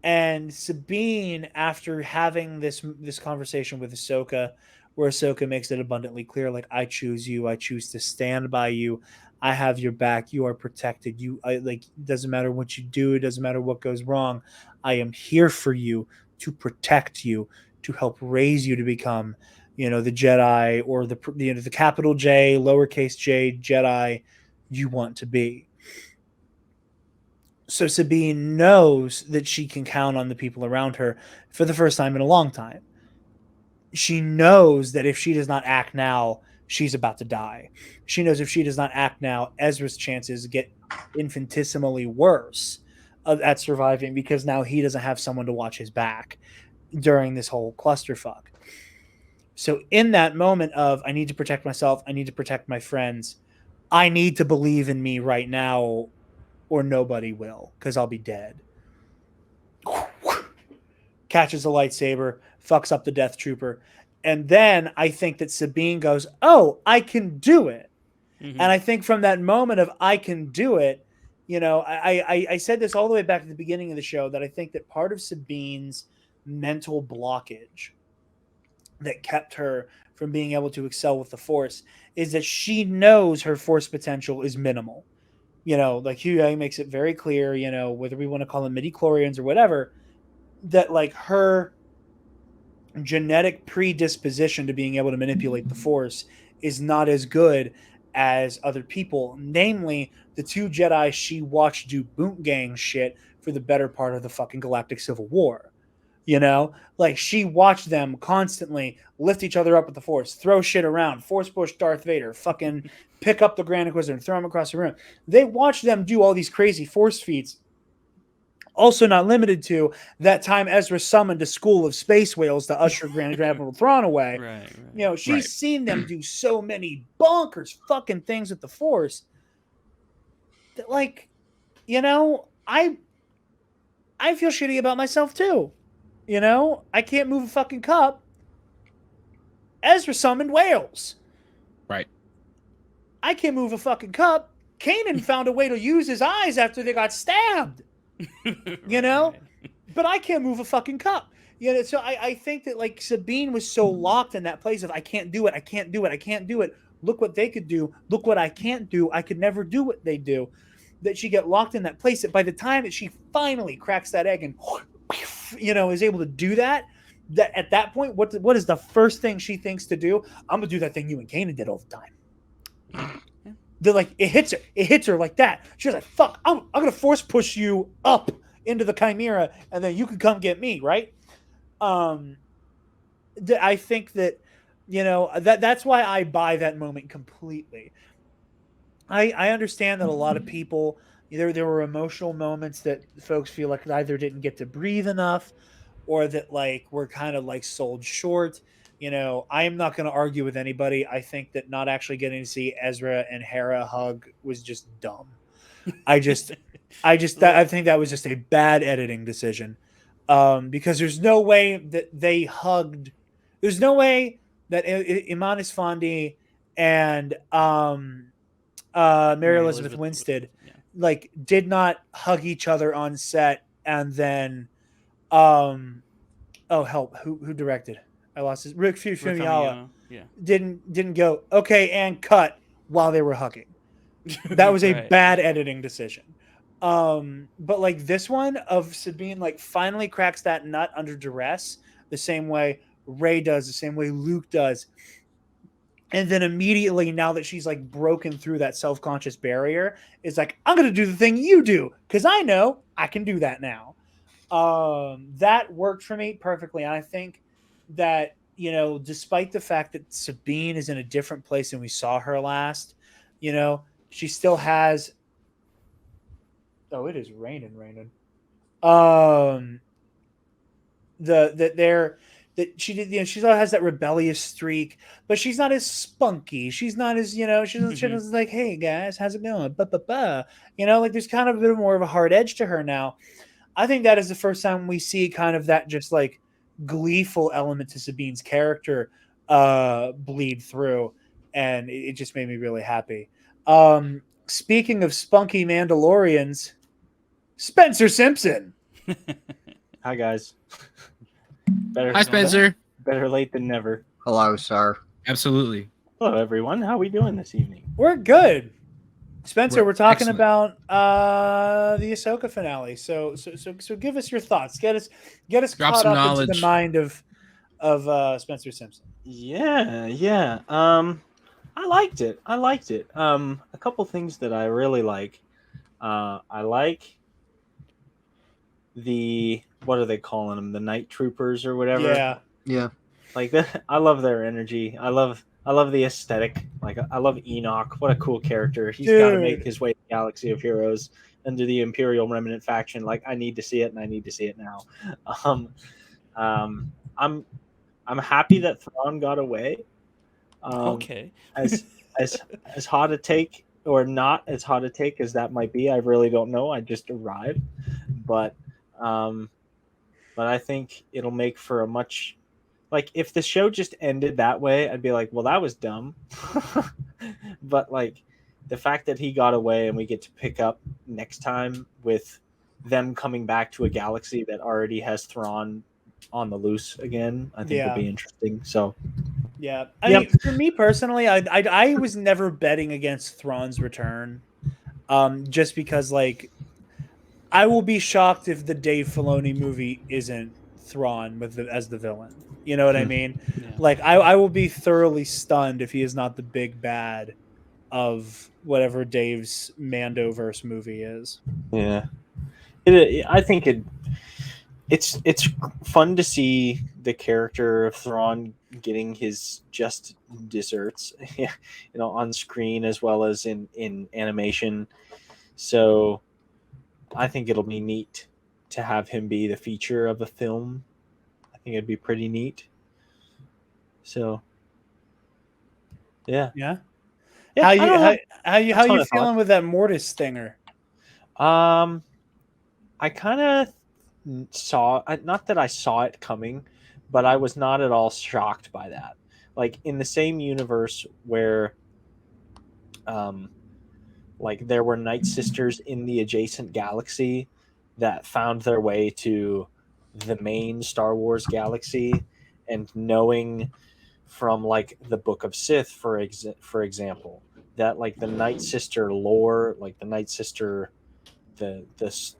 And Sabine, after having this conversation with Ahsoka, where Ahsoka makes it abundantly clear, like, I choose you, I choose to stand by you, I have your back, you are protected, it doesn't matter what you do, it doesn't matter what goes wrong, I am here for you to protect you, to help raise you to become, the Jedi, or the capital J, lowercase J Jedi you want to be. So Sabine knows that she can count on the people around her for the first time in a long time. She knows that if she does not act now, she's about to die. She knows if she does not act now, Ezra's chances get infinitesimally worse at surviving, because now he doesn't have someone to watch his back during this whole clusterfuck. So in that moment of, I need to protect myself, I need to protect my friends, I need to believe in me right now, or nobody will, because I'll be dead. Catches a lightsaber, fucks up the Death Trooper. And then I think that Sabine goes, oh, I can do it. Mm-hmm. And I think from that moment of I can do it, I said this all the way back at the beginning of the show, that I think that part of Sabine's mental blockage that kept her from being able to excel with the Force is that she knows her Force potential is minimal. Like Hugh makes it very clear, whether we want to call them midichlorians or whatever, that like her genetic predisposition to being able to manipulate the Force is not as good as other people. Namely, the two Jedi she watched do boot gang shit for the better part of the fucking Galactic Civil War. Like she watched them constantly lift each other up with the Force, throw shit around, Force push Darth Vader, fucking pick up the Grand Inquisitor and throw him across the room. They watched them do all these crazy Force feats. Also not limited to that time Ezra summoned a school of space whales to usher Grand Admiral Thrawn away. Right. She's seen them do so many bonkers fucking things with the Force that, like, I feel shitty about myself too. I can't move a fucking cup. Ezra summoned whales. Right. I can't move a fucking cup. Kanan found a way to use his eyes after they got stabbed. But I can't move a fucking cup. So I think that like Sabine was so locked in that place of I can't do it, I can't do it, I can't do it. Look what they could do. Look what I can't do. I could never do what they do. That she get locked in that place that by the time that she finally cracks that egg and is able to do that at that point, what is the first thing she thinks to do? I'm gonna do that thing you and Kanan did all the time. They're like, it hits her like that. She's like, fuck, I'm gonna Force push you up into the Chimera and then you can come get me, right? I think that that's why I buy that moment completely. I understand that a lot of people, there were emotional moments that folks feel like either didn't get to breathe enough or that like were kind of like sold short. I am not going to argue with anybody. I think that not actually getting to see Ezra and Hera hug was just dumb. I think that was just a bad editing decision. because there's no way that they hugged. There's no way that Iman Isfandi and Mary Elizabeth Winstead like did not hug each other on set and then oh help who directed? I lost his Rick Famuyiwa. Yeah. Didn't go okay and cut while they were hugging. That was a bad editing decision. But like this one of Sabine like finally cracks that nut under duress the same way Rey does, the same way Luke does. And then immediately, now that she's like broken through that self-conscious barrier, is like, I'm gonna do the thing you do, because I know I can do that now. That worked for me perfectly. And I think that, you know, despite the fact that Sabine is in a different place than we saw her last, you know, she still has. Oh, it is raining. That she did, you know, she still has that rebellious streak, but she's not as spunky. She's not as, you know, she's like, hey guys, how's it going? You know, like there's kind of a bit more of a hard edge to her now. I think that is the first time we see kind of that just like gleeful element to Sabine's character bleed through, and it just made me really happy. Speaking of spunky Mandalorians, Spencer Simpson. Hi guys. Hi, Spencer. Better late than never. Hello, sir. Absolutely. Hello, everyone. How are we doing this evening? We're good. Spencer, we're talking excellent. about the Ahsoka finale. So give us your thoughts. Get us Drop caught some up knowledge. into the mind of Spencer Simpson. Yeah. I liked it. A couple things that I really like. I like the, what are they calling them? The night troopers or whatever. Yeah. Like that. I love their energy. I love the aesthetic. Like I love Enoch. What a cool character. He's got to make his way to the Galaxy of Heroes under the Imperial Remnant faction. Like I need to see it, and I need to see it now. I'm happy that Thrawn got away. Okay. As hot a take or not as hot a take as that might be, I really don't know. I just arrived, but I think it'll make for a much, like if the show just ended that way, I'd be like, well, that was dumb. But like the fact that he got away and we get to pick up next time with them coming back to a galaxy that already has Thrawn on the loose again, I think would be interesting. So yeah, I mean, for me personally, I was never betting against Thrawn's return, just because like I will be shocked if the Dave Filoni movie isn't Thrawn as the villain. You know what I mean? Yeah. Like I will be thoroughly stunned if he is not the big bad of whatever Dave's Mandoverse movie is. Yeah, I think it's fun to see the character of Thrawn getting his just desserts, you know, on screen as well as in animation. So I think it'll be neat to have him be the feature of a film. I think it'd be pretty neat. So yeah. How you feeling with that Mortis stinger? I kind of saw, not that I saw it coming, but I was not at all shocked by that. Like in the same universe where like there were Night Sisters in the adjacent galaxy that found their way to the main Star Wars galaxy, and knowing from like the Book of Sith, for example, that like the Night Sister lore, like the Night Sister, this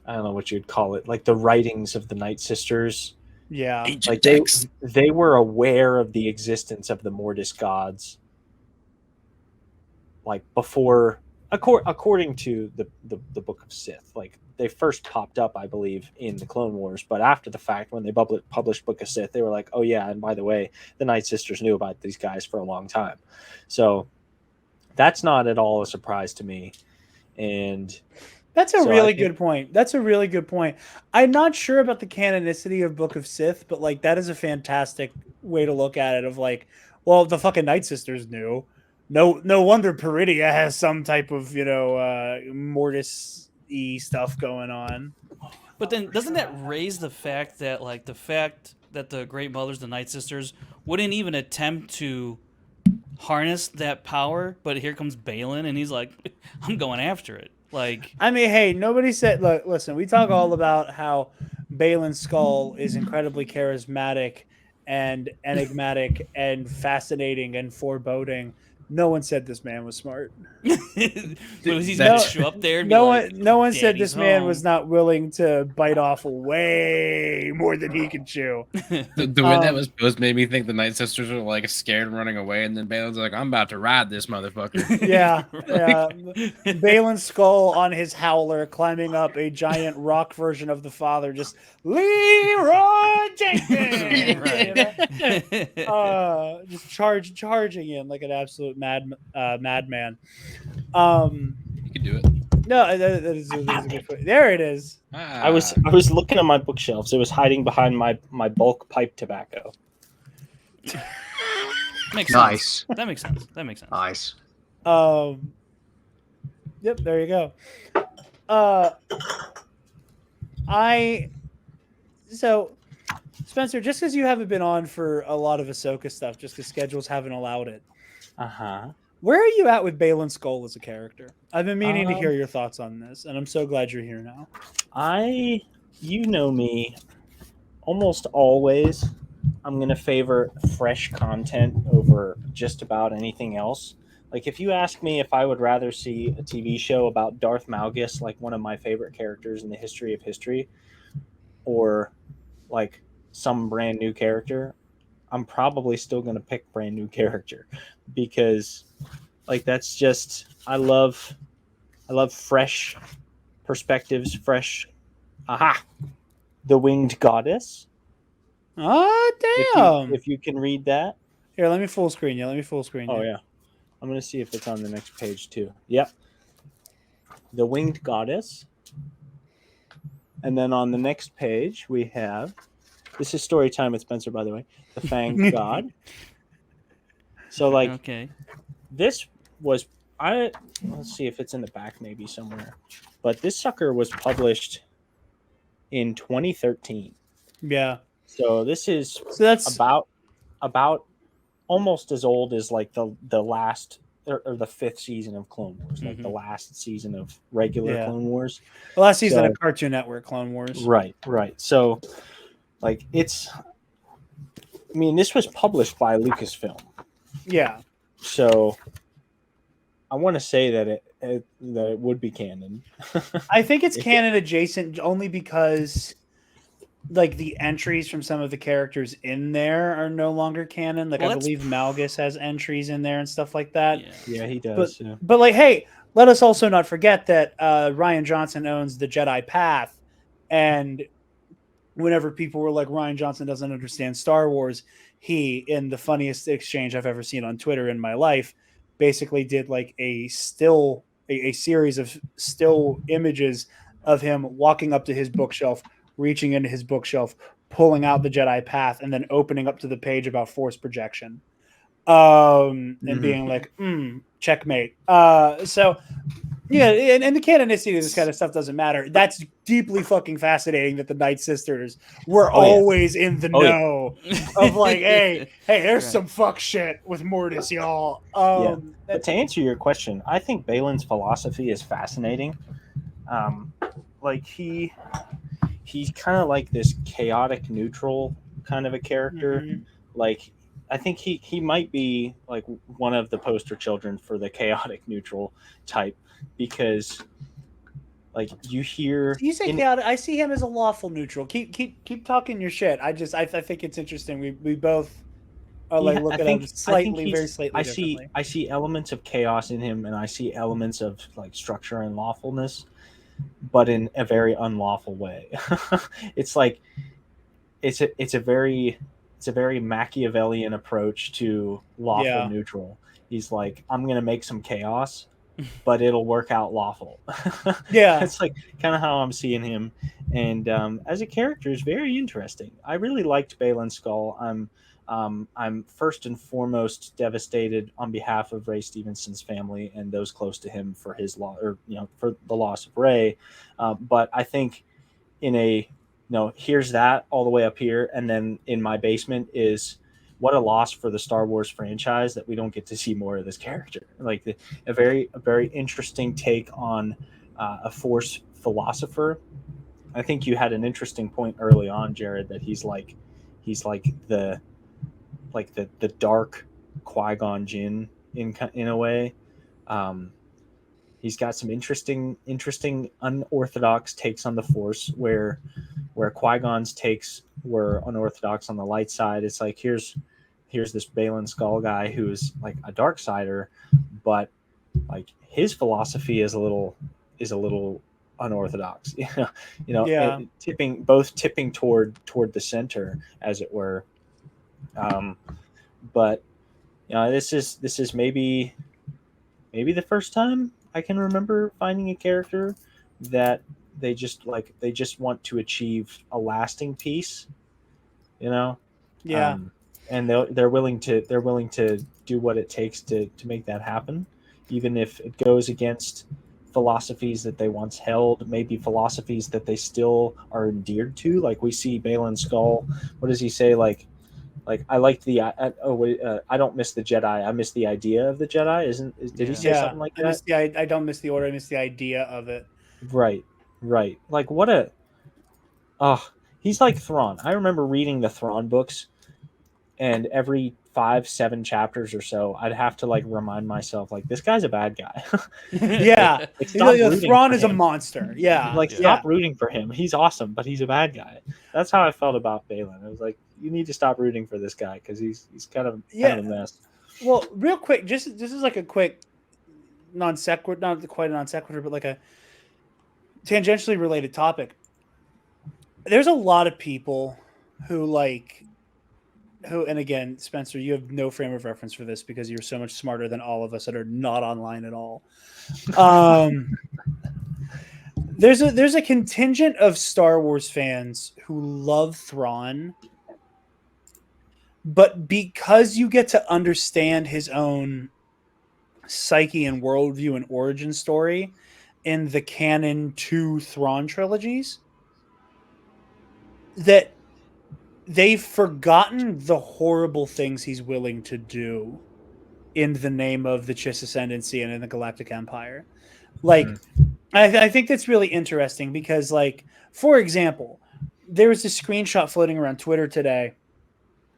I don't know what you'd call it, like the writings of the Night Sisters. Yeah, like they were aware of the existence of the Mortis gods, like before, according to the Book of Sith. Like they first popped up, I believe, in the Clone Wars, but after the fact, when they published Book of Sith, they were like, oh yeah, and by the way, the Night Sisters knew about these guys for a long time. So that's not at all a surprise to me. And that's a really good point. That's a really good point. I'm not sure about the canonicity of Book of Sith, but like that is a fantastic way to look at it. Of like, well, the fucking Night Sisters knew. No wonder Peridia has some type of, you know, Mortis-y stuff going on. But then doesn't that raise the fact that the Great Mothers, the Night Sisters, wouldn't even attempt to harness that power, but here comes Balin and he's like, I'm going after it. Like, I mean, hey, nobody said. Look, listen, we talk all about how Balin's skull is incredibly charismatic and enigmatic and fascinating and foreboding. No one said this man was smart. but was he No- gonna show up there and No be one, like, no one said "Daddy's this man home." was not willing to bite off way more than he could chew. The way that was posed made me think the Night Sisters were like scared and running away, and then Balin's like, "I'm about to ride this motherfucker." Yeah, yeah. Balin's skull on his howler, climbing up a giant rock version of the Father, just Leroy Jenkins, you know? Just charging in like an absolute madman. You could do it. No, that is a good point. There it is. I was looking at my bookshelves. It was hiding behind my bulk pipe tobacco. Makes Nice. sense. That makes sense. That makes sense. Nice. Yep, there you go. So Spencer, just because you haven't been on for a lot of Ahsoka stuff, just because schedules haven't allowed it, where are you at with Balin Skull as a character? I've been meaning to hear your thoughts on this, and I'm so glad you're here now. You know me, almost always I'm going to favor fresh content over just about anything else. Like, if you ask me if I would rather see a TV show about Darth Malgus, like one of my favorite characters in the history of history, or like some brand new character, I'm probably still going to pick brand new character, because like that's just I love fresh perspectives, fresh the Winged Goddess. Oh, damn. If you can read that. Here, let me full screen you. Oh, yeah. I'm going to see if it's on the next page, too. Yep. The Winged Goddess. And then on the next page, we have... This is story time with Spencer, by the way. The Fanged God. So, like, Okay. this was... Let's see if it's in the back maybe somewhere. But this sucker was published in 2013. Yeah. So this is that's about almost as old as like the last or the fifth season of Clone Wars, like the last season of regular Clone Wars. The last season of Cartoon Network Clone Wars. Right. So like this was published by Lucasfilm. Yeah. So I want to say that it would be canon. I think it's canon adjacent only because like the entries from some of the characters in there are no longer canon. Like, I believe Malgus has entries in there and stuff like that. Yeah, he does. But like, hey, let us also not forget that Rian Johnson owns the Jedi Path, and whenever people were like, Rian Johnson doesn't understand Star Wars, he, in the funniest exchange I've ever seen on Twitter in my life, basically did like a series of still images of him walking up to his bookshelf, reaching into his bookshelf, pulling out the Jedi Path, and then opening up to the page about Force projection, and being like, checkmate. So, yeah, and the canonicity of this kind of stuff doesn't matter. That's deeply fucking fascinating that the Night Sisters were always in the know of like, hey, there's some fuck shit with Mortis, y'all. But to answer your question, I think Balin's philosophy is fascinating. Like he's kind of like this chaotic neutral kind of a character. Like, I think he might be like one of the poster children for the chaotic neutral type, because like you say chaotic. I see him as a lawful neutral. Keep talking your shit. I think it's interesting. We both are like look at him slightly, very slightly differently. I see elements of chaos in him, and I see elements of like structure and lawfulness, but in a very unlawful way. It's like it's a very Machiavellian approach to lawful neutral. He's like, I'm gonna make some chaos, but it'll work out lawful. It's like kind of how I'm seeing him, and as a character is very interesting. I really liked Balin Skull. I'm first and foremost devastated on behalf of Ray Stevenson's family and those close to him for his for the loss of Ray. But I think in a here's that all the way up here, and then in my basement is what a loss for the Star Wars franchise that we don't get to see more of this character. Like a very interesting take on a Force philosopher. I think you had an interesting point early on, Jared, that he's like the the dark Qui-Gon Jinn in a way. Um, he's got some interesting unorthodox takes on the Force, where Qui-Gon's takes were unorthodox on the light side. It's like here's this Balin Skull guy who's like a dark sider, but like his philosophy is a little unorthodox. Yeah. Tipping toward the center, as it were. But this is maybe the first time I can remember finding a character that they just want to achieve a lasting peace, Yeah. And they're willing to do what it takes to make that happen, even if it goes against philosophies that they once held, maybe philosophies that they still are endeared to. Like we see Balin Skull. What does he say? Like I like the I don't miss the Jedi. I miss the idea of the Jedi. Did he say something like that? I don't miss the order. I miss the idea of it. Right. Like what a he's like Thrawn. I remember reading the Thrawn books, and every 5-7 chapters or so, I'd have to like remind myself, like, this guy's a bad guy. Yeah. Thrawn is a monster. Yeah. Like, stop rooting for him. He's awesome, but he's a bad guy. That's how I felt about Balin. I was like, you need to stop rooting for this guy because he's kind of a mess. Well, real quick, this is like a quick non sequitur, not quite a non sequitur, but like a tangentially related topic. There's a lot of people who and again, Spencer, you have no frame of reference for this because you're so much smarter than all of us that are not online at all. There's a contingent of Star Wars fans who love Thrawn, but because you get to understand his own psyche and worldview and origin story in the canon 2 Thrawn trilogies, that they've forgotten the horrible things he's willing to do in the name of the Chiss Ascendancy and in the Galactic Empire. Like, I think that's really interesting because, like, for example, there was a screenshot floating around Twitter today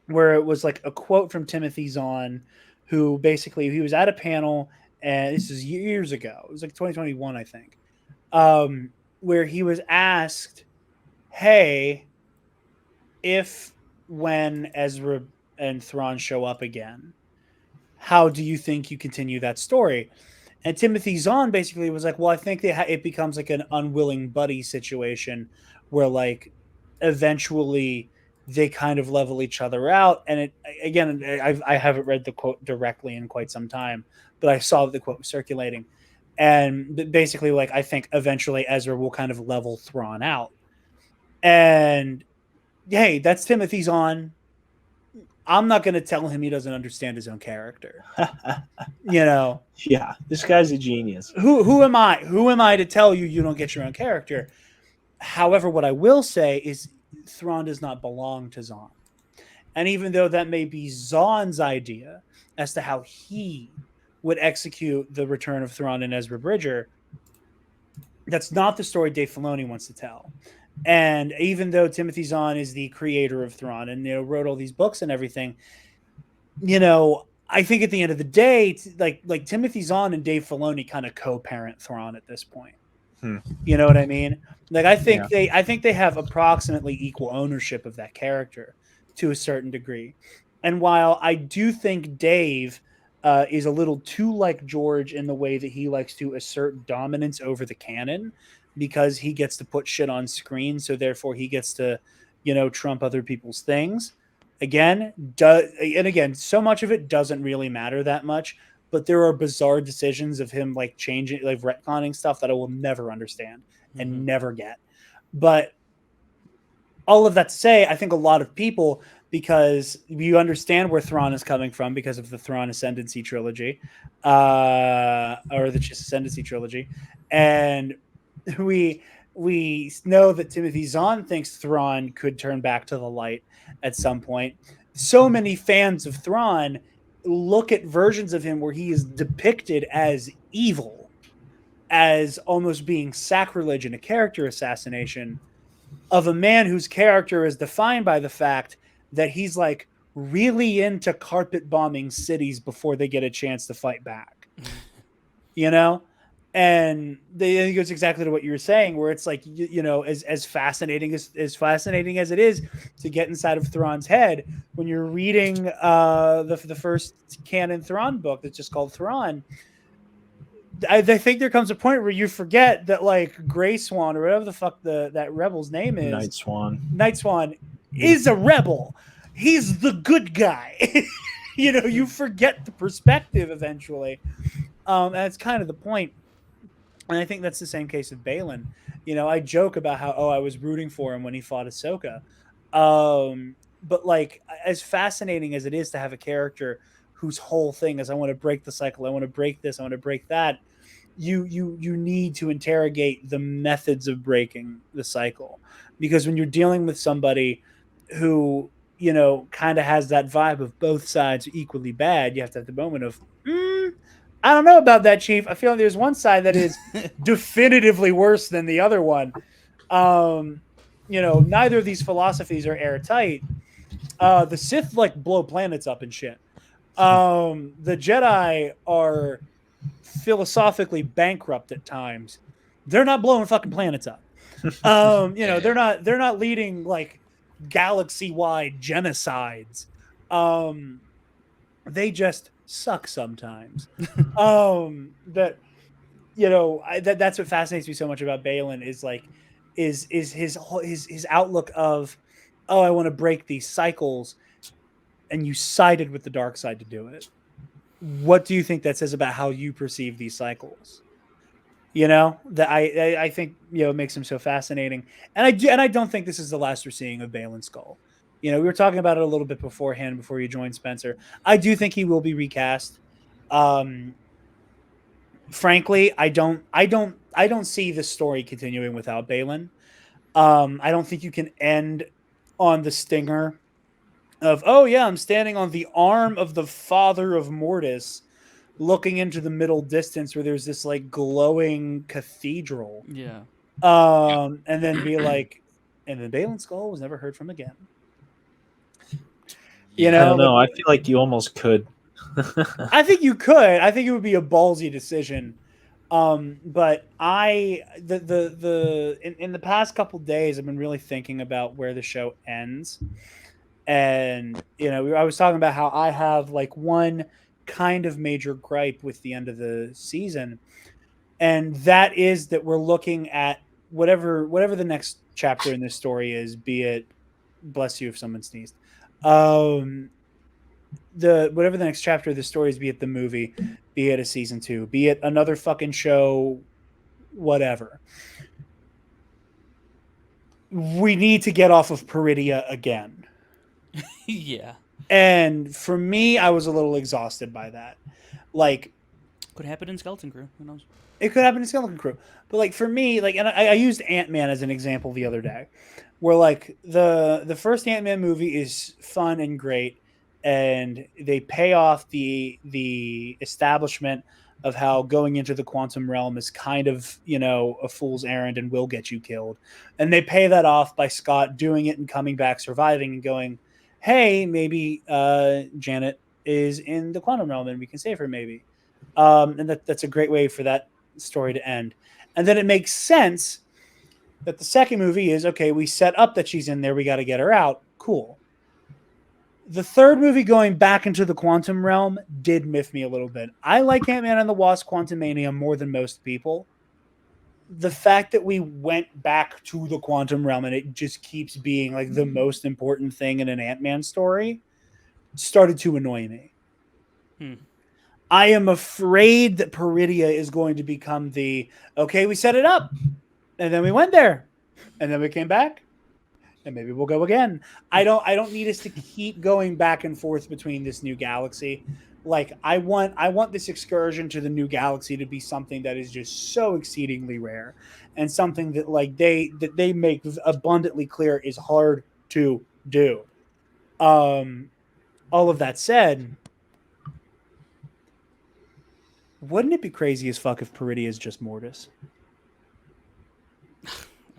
where it was like a quote from Timothy Zahn, who basically, he was at a panel, and this is years ago. It was like 2021, I think, where he was asked, hey, if when Ezra and Thrawn show up again, how do you think you continue that story? And Timothy Zahn basically was like, well, I think it becomes like an unwilling buddy situation where, like, eventually they kind of level each other out. And it, again, I haven't read the quote directly in quite some time, but I saw the quote circulating. And basically, like, I think eventually Ezra will kind of level Thrawn out. And hey, that's Timothy Zahn. I'm not going to tell him he doesn't understand his own character. Yeah, this guy's a genius. Who am I? Who am I to tell you don't get your own character? However, what I will say is Thrawn does not belong to Zahn. And even though that may be Zahn's idea as to how he would execute the return of Thrawn and Ezra Bridger, that's not the story Dave Filoni wants to tell. And even though Timothy Zahn is the creator of Thrawn and wrote all these books and everything, I think at the end of the day, like Timothy Zahn and Dave Filoni kind of co-parent Thrawn at this point. You know what I mean? Like, I think they have approximately equal ownership of that character to a certain degree. And while I do think Dave is a little too like George in the way that he likes to assert dominance over the canon, because he gets to put shit on screen, so therefore he gets to, trump other people's things. Again, so much of it doesn't really matter that much, but there are bizarre decisions of him, like, changing, like, retconning stuff that I will never understand and never get. But all of that to say, I think a lot of people, because you understand where Thrawn is coming from because of the Thrawn Ascendancy trilogy, or the Chiss Ascendancy trilogy, and we We know that Timothy Zahn thinks Thrawn could turn back to the light at some point. So many fans of Thrawn look at versions of him where he is depicted as evil, as almost being sacrilege and a character assassination of a man whose character is defined by the fact that he's like really into carpet bombing cities before they get a chance to fight back. You know? And I think it's exactly to what you were saying, where it's like, as fascinating as it is to get inside of Thrawn's head, when you're reading the first canon Thrawn book that's just called Thrawn, I think there comes a point where you forget that like Gray Swan or whatever the fuck that rebel's name is, Night Swan is a rebel. He's the good guy. You forget the perspective eventually. And that's kind of the point. And I think that's the same case with Balin. I joke about how, I was rooting for him when he fought Ahsoka. But like, as fascinating as it is to have a character whose whole thing is, I want to break the cycle, I want to break this, I want to break that, you need to interrogate the methods of breaking the cycle. Because when you're dealing with somebody who, kind of has that vibe of both sides equally bad, you have to have the moment of, I don't know about that, Chief. I feel like there's one side that is definitively worse than the other one. Neither of these philosophies are airtight. The Sith like blow planets up and shit. The Jedi are philosophically bankrupt at times. They're not blowing fucking planets up. They're not leading like galaxy-wide genocides. They just suck sometimes. That's what fascinates me so much about Balin is his outlook of, I want to break these cycles, and you sided with the dark side to do it. What do you think that says about how you perceive these cycles? That I think makes him so fascinating, and I don't think this is the last we're seeing of Balin Skull. We were talking about it a little bit beforehand before you joined, Spencer. I do think he will be recast. Frankly, I don't see the story continuing without Balin. I don't think you can end on the stinger of, I'm standing on the arm of the father of Mortis, looking into the middle distance where there's this like glowing cathedral. Yeah. And then be like, and then Balin Skull was never heard from again. I don't know. I feel like you almost could. I think you could. I think it would be a ballsy decision. But in the past couple days, I've been really thinking about where the show ends. And, I was talking about how I have like one kind of major gripe with the end of the season. And that is that we're looking at whatever the next chapter in this story is, be it, bless you if someone sneezed. Whatever the next chapter of the story is, be it the movie, be it a season 2, be it another fucking show, whatever. We need to get off of Peridia again. Yeah. And for me, I was a little exhausted by that. Like, could happen in Skeleton Crew. Who knows? It could happen in Skeleton Crew. But like for me, like, and I used Ant-Man as an example the other day, where like the first Ant-Man movie is fun and great, and they pay off the establishment of how going into the quantum realm is kind of, a fool's errand and will get you killed. And they pay that off by Scott doing it and coming back, surviving, and going, hey, maybe Janet is in the quantum realm and we can save her maybe. And that's a great way for that story to end. And then it makes sense that the second movie is, okay, we set up that she's in there, we got to get her out. Cool. The third movie going back into the quantum realm did miff me a little bit. I like Ant-Man and the Wasp: Quantumania more than most people. The fact that we went back to the quantum realm and it just keeps being like the most important thing in an Ant-Man story started to annoy me. I am afraid that Peridia is going to become okay, we set it up and then we went there and then we came back and maybe we'll go again. I don't need us to keep going back and forth between this new galaxy. Like I want this excursion to the new galaxy to be something that is just so exceedingly rare, and something that like they make abundantly clear is hard to do. All of that said, wouldn't it be crazy as fuck if Peridia is just Mortis?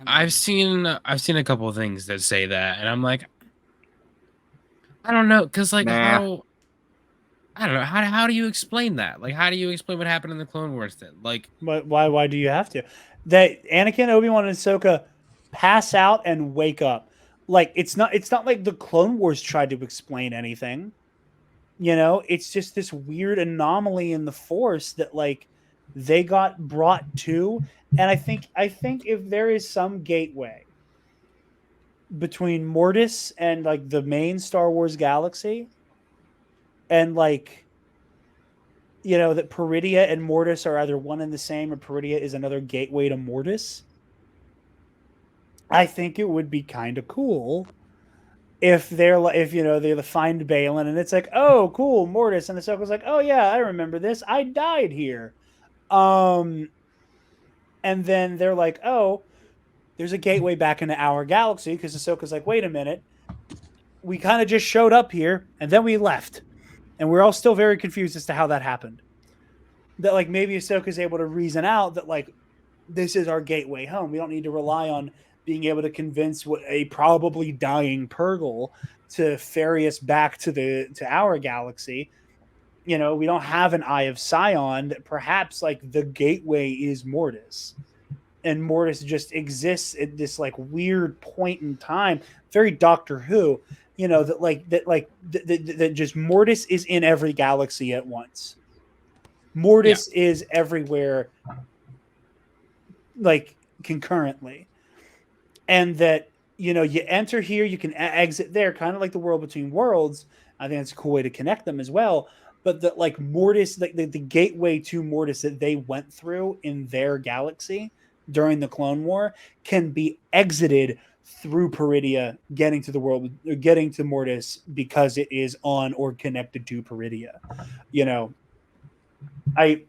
I've seen a couple of things that say that, and I'm like, I don't know, because like how I don't know how do you explain that? Like, how do you explain what happened in the Clone Wars then? Like, But why do you have to? That Anakin, Obi-Wan, and Ahsoka pass out and wake up. Like it's not like the Clone Wars tried to explain anything. You know, it's just this weird anomaly in the Force that like they got brought to. And I think if there is some gateway between Mortis and like the main Star Wars galaxy, and like that Peridia and Mortis are either one and the same, or Peridia is another gateway to Mortis, I think it would be kind of cool if they find Balin and it's like, oh cool, Mortis, and Ahsoka's like, oh yeah, I remember this, I died here, and then they're like, oh, there's a gateway back into our galaxy, because Ahsoka's like, wait a minute, we kind of just showed up here and then we left, and we're all still very confused as to how that happened. That like maybe Ahsoka's able to reason out that like this is our gateway home. We don't need to rely on being able to convince a probably dying Purgle to ferry us back to our galaxy. We don't have an Eye of Sion. That perhaps like the gateway is Mortis, and Mortis just exists at this like weird point in time, very Doctor Who. That just Mortis is in every galaxy at once. Mortis is everywhere, like concurrently, and that you enter here, you can exit there, kind of like the World Between Worlds. I think that's a cool way to connect them as well. But that like Mortis, like the gateway to Mortis that they went through in their galaxy during the Clone War can be exited through Peridia, getting to Mortis because it is on or connected to Peridia. I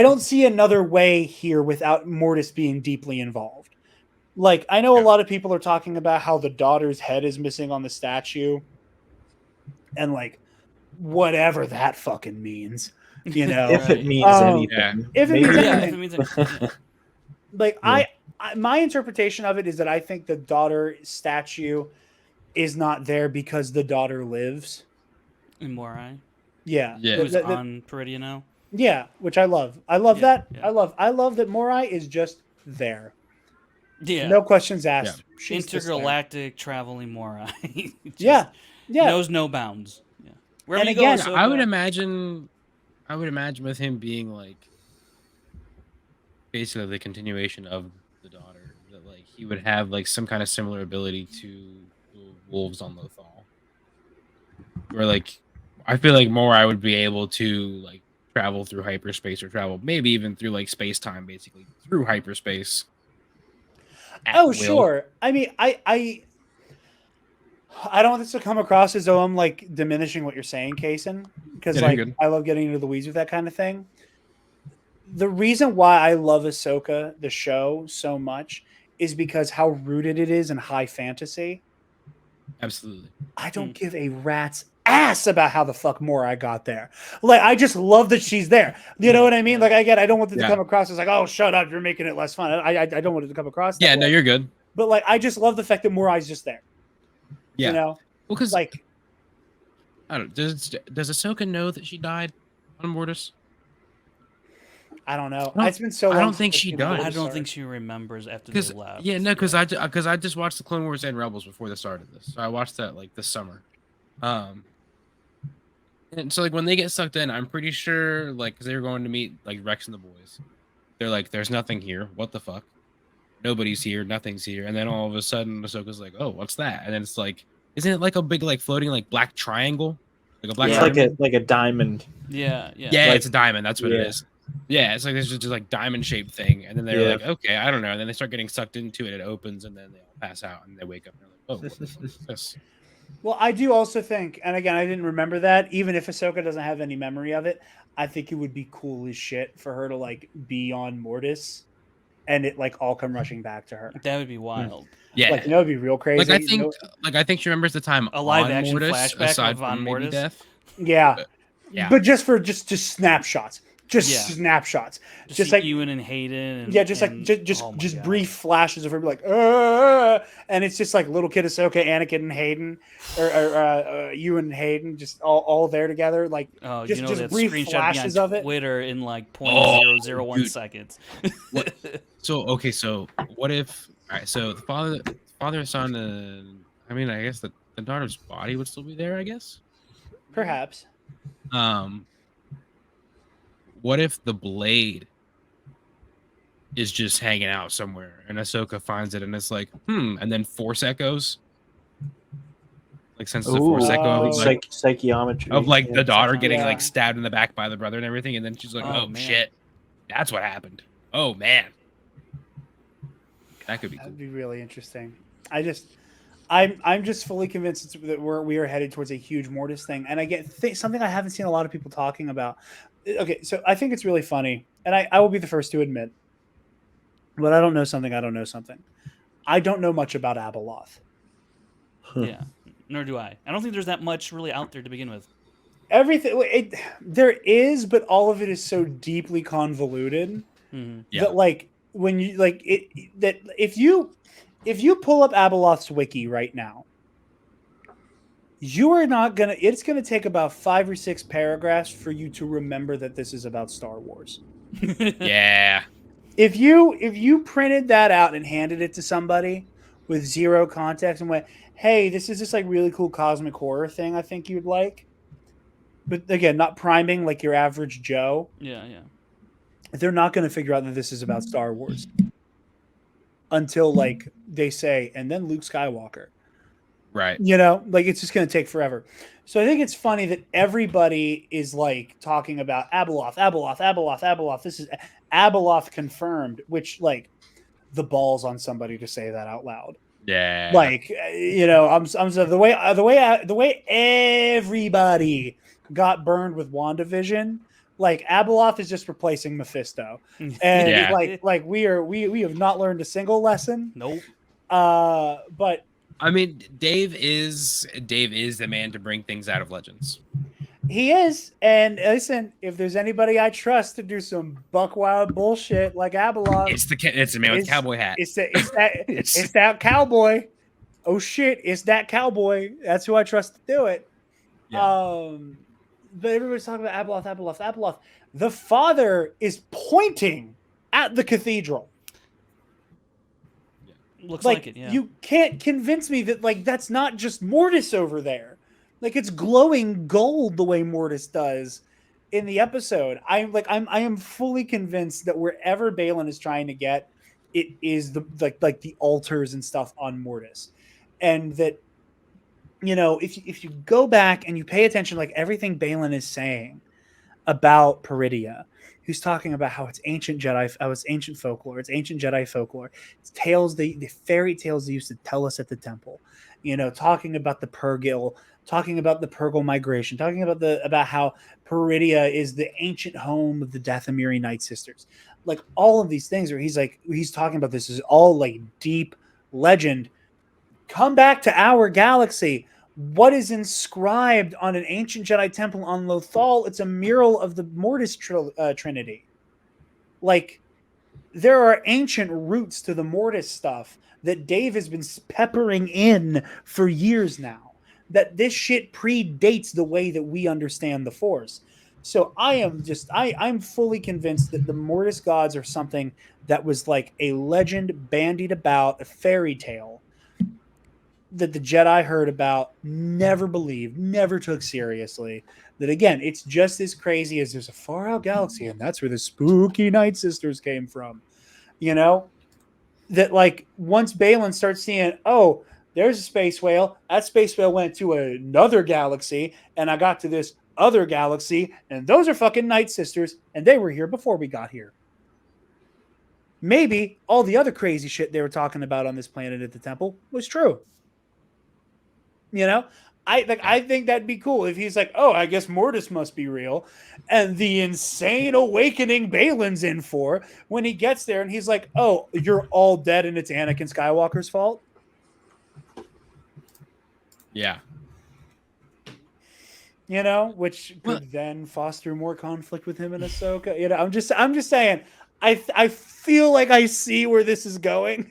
don't see another way here without Mortis being deeply involved. Like, I know a lot of people are talking about how the daughter's head is missing on the statue, and like whatever that fucking means, if it means anything. If it means anything. If it means anything. Like my interpretation of it is that I think the daughter statue is not there because the daughter lives In Morai. Yeah. Who's on Peridia now. Yeah, which I love. I love that. Yeah. I love that Morai is just there. Yeah. No questions asked. Yeah. She's intergalactic traveling Morai. Yeah. Knows no bounds. Yeah. Wherever And you again, go, I would imagine with him being like basically the continuation of the daughter, that like he would have like some kind of similar ability to the wolves on Lothal. Where like I feel like Morai would be able to like travel through hyperspace, or travel maybe even through like space time, basically through hyperspace. Oh, sure. I mean, I don't want this to come across as though I'm like diminishing what you're saying, Kaysen, because like I love getting into the weeds with that kind of thing. The reason why I love Ahsoka, the show, so much is because how rooted it is in high fantasy. Absolutely. I don't give a rat's ass about how the fuck Morai got there. Like, I just love that she's there. You know what I mean? Like, I don't want it to come across as like, oh, shut up, you're making it less fun. I don't want it to come across that way. No, you're good. But like, I just love the fact that Morai's just there. Yeah. You know? Well, because like, I don't. Does Ahsoka know that she died on Mortis? I don't know. It's been so long. I don't think she does. I don't think she remembers after they left. Yeah, no, because I just watched the Clone Wars and Rebels before the start of this. So I watched that like this summer. And so like when they get sucked in, I'm pretty sure like because they were going to meet like Rex and the boys. They're like, "There's nothing here. What the fuck? Nobody's here. Nothing's here." And then all of a sudden, Ahsoka's like, "Oh, what's that?" And then it's like, isn't it like a big like floating like black triangle? Like a black. It's like a diamond. Yeah. Yeah, like, it's a diamond. That's what it is. Yeah, it's like this just like diamond shaped thing, and then they're like, okay, I don't know, and then they start getting sucked into it. It opens, and then they all pass out, and they wake up, and they're like, oh, what the fuck is this? Well, I do also think, and again, I didn't remember that. Even if Ahsoka doesn't have any memory of it, I think it would be cool as shit for her to like be on Mortis, and it like all come rushing back to her. That would be wild. Yeah. Like, it'd be real Like crazy. I think she remembers the time A live on action Mortis, flashback aside of on from maybe Mortis. death. Yeah. Yeah. But just for just snapshots. Just Yeah. snapshots. Just like Ewan and Hayden. And, yeah, just and, like just oh my just God. brief flashes of her like, and it's just like little kid Ahsoka, Anakin, and Hayden, or Ewan and Hayden, just all there together. Like, Oh, just that brief screenshot flashes be on of it. Twitter in like Oh, 0.001 dude. seconds. What? So what if? All right, so the father, son, and I mean, I guess the daughter's body would still be there. I guess. Perhaps. What if the blade is just hanging out somewhere, and Ahsoka finds it, and it's like, and then Force echoes, like senses of Force echo of like, psychometry the daughter getting Yeah. like stabbed in the back by the brother and everything, and then she's like, Oh, oh man. shit, that's what happened. Oh man, that could be cool. That'd be really interesting. I'm just fully convinced that we are headed towards a huge Mortis thing, and I get something I haven't seen a lot of people talking about. Okay, so I think it's really funny, and I will be the first to admit, but I don't know something. I don't know something. I don't know much about Abeloth. Yeah, nor do I. I don't think there's that much really out there to begin with. Everything there is, but all of it is so deeply convoluted Yeah. that like when you like it that if you pull up Abeloth's wiki right now, you are not gonna. It's gonna take about 5 or 6 paragraphs for you to remember that this is about Star Wars. Yeah. If you printed that out and handed it to somebody with zero context and went, "Hey, this is this like really cool cosmic horror thing I think you'd like," but again, not priming like your average Joe, Yeah. they're not going to figure out that this is about Star Wars until like they say, and then Luke Skywalker. Right. You know, like it's just going to take forever. So I think it's funny that everybody is like talking about Abeloth. This is Abeloth confirmed, which like the balls on somebody to say that out loud. Yeah. Like, you know, I'm so the way everybody got burned with WandaVision. Like Abeloth is just replacing Mephisto, and Yeah. like we have not learned a single lesson. Nope. But I mean, Dave is the man to bring things out of Legends. he is. And listen, if there's anybody I trust to do some buck wild bullshit like Abeloth, It's the man with the cowboy hat. It's that cowboy. Oh shit! It's that cowboy. That's who I trust to do it. Yeah. But everybody's talking about Abeloth. The father is pointing at the cathedral. Looks like it. Yeah. You can't convince me that like that's not just Mortis over there. Like it's glowing gold the way Mortis does in the episode. I am fully convinced that wherever Balin is trying to get, it is the like the altars and stuff on Mortis, and that you know if you go back and you pay attention, like everything Balin is saying about Peridia, who's talking about how it's ancient Jedi, how it's ancient folklore, it's ancient Jedi folklore, it's tales, the fairy tales they used to tell us at the temple, you know, talking about the Purgil, talking about the Purgil migration, talking about how Peridia is the ancient home of the Dathomiri Night Sisters, like all of these things where he's talking about this is all like deep legend. Come back to our galaxy. What is inscribed on an ancient Jedi temple on Lothal? It's a mural of the Mortis Trinity. Like, there are ancient roots to the Mortis stuff that Dave has been peppering in for years now. That this shit predates the way that we understand the Force. So I'm fully convinced that the Mortis gods are something that was like a legend bandied about, a fairy tale that the Jedi heard about, never believed, never took seriously. That again, it's just as crazy as there's a far out galaxy, and that's where the spooky Night Sisters came from. You know? That like once Balin starts seeing, oh, there's a space whale. That space whale went to another galaxy, and I got to this other galaxy, and those are fucking Night Sisters, and they were here before we got here. Maybe all the other crazy shit they were talking about on this planet at the temple was true. You know, I think that'd be cool if he's like, oh, I guess Mortis must be real, and the insane awakening Balin's in for when he gets there, and he's like, oh, you're all dead, and it's Anakin Skywalker's fault. Yeah. You know, which could then foster more conflict with him and Ahsoka. You know, I'm just saying, I feel like I see where this is going.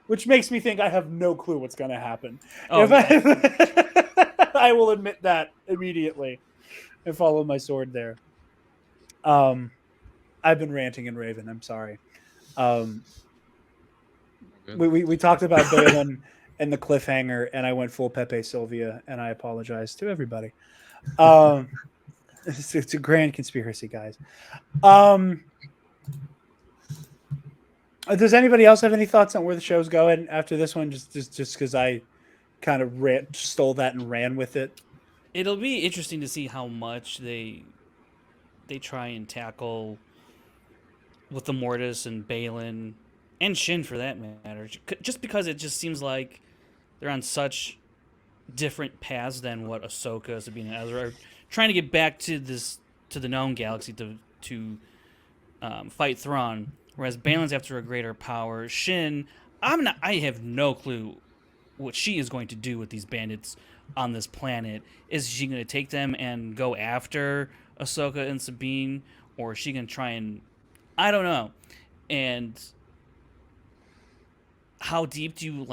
Which makes me think I have no clue what's going to happen. Oh, I will admit that immediately and follow my sword there. I've been ranting and raving. I'm sorry. We talked about Balin and the cliffhanger, and I went full Pepe Sylvia, and I apologize to everybody. It's a grand conspiracy, guys. Does anybody else have any thoughts on where the show's going after this one? Just because I kind of stole that and ran with it. It'll be interesting to see how much they try and tackle with the Mortis and Balin and Shin for that matter. Just because it just seems like they're on such different paths than what Ahsoka, Sabine, and Ezra are trying to get back to the known galaxy to fight Thrawn. Whereas Balin's after a greater power. Shin, I have no clue what she is going to do with these bandits on this planet. Is she going to take them and go after Ahsoka and Sabine, or is she going to try and, I don't know. And how deep do you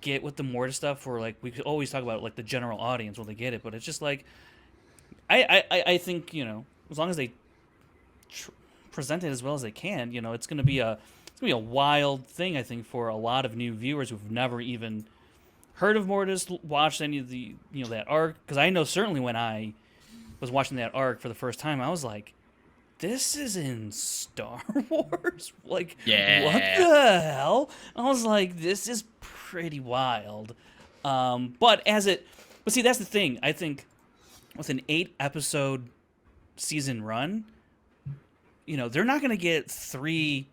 get with the Mortis stuff? Or we could always talk about the general audience, will they get it? But it's just I think as long as they present it as well as they can, it's going to be a wild thing, I think, for a lot of new viewers who've never even heard of Mortis, watched any of the that arc. Because I know certainly when I was watching that arc for the first time, I was like, this is in Star Wars? Yeah. What the hell? I was like, this is pretty wild. But see, that's the thing. I think with an 8-episode season run, they're not going to get 3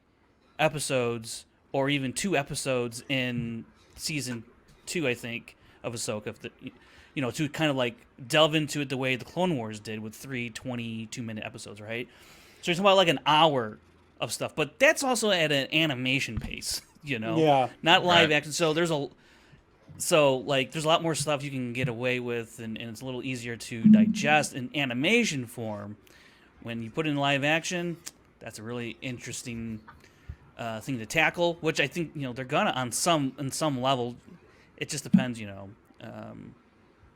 episodes or even 2 episodes in season 2, I think, of Ahsoka. To kind of delve into it the way the Clone Wars did with 3 22-minute episodes, right? So you're talking about an hour of stuff, but that's also at an animation pace, Yeah. not live action. So there's a lot more stuff you can get away with, and it's a little easier to digest in animation form. When you put in live action, that's a really interesting thing to tackle, which I think they're gonna on some level. It just depends,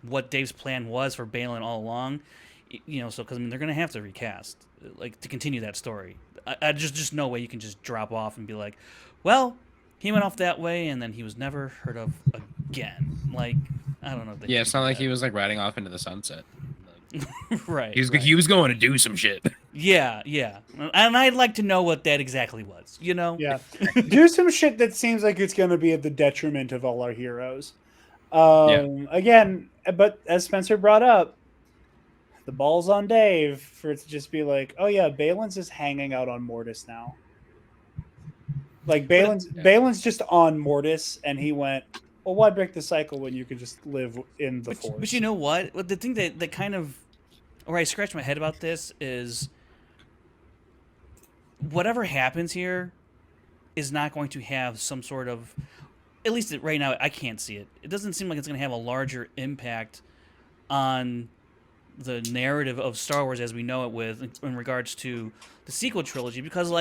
what Dave's plan was for Balin all along. So because they're gonna have to recast to continue that story. I just no way you can just drop off and be like, well, he went off that way and then he was never heard of again. I don't know. Yeah, it's not like he was riding off into the sunset. Right. He was going to do some shit. Yeah, and I'd like to know what that exactly was. Yeah, do some shit that seems like it's going to be at the detriment of all our heroes. Again, but as Spencer brought up, the ball's on Dave for it to just be like, oh yeah, Balin's just hanging out on Mortis now. Balin's just on Mortis, and he went, well, why break the cycle when you can just live in the Force? But you know what? The thing that kind of, where I scratch my head about this is, whatever happens here is not going to have some sort of, at least right now, I can't see it. It doesn't seem like it's going to have a larger impact on the narrative of Star Wars as we know it in regards to the sequel trilogy, because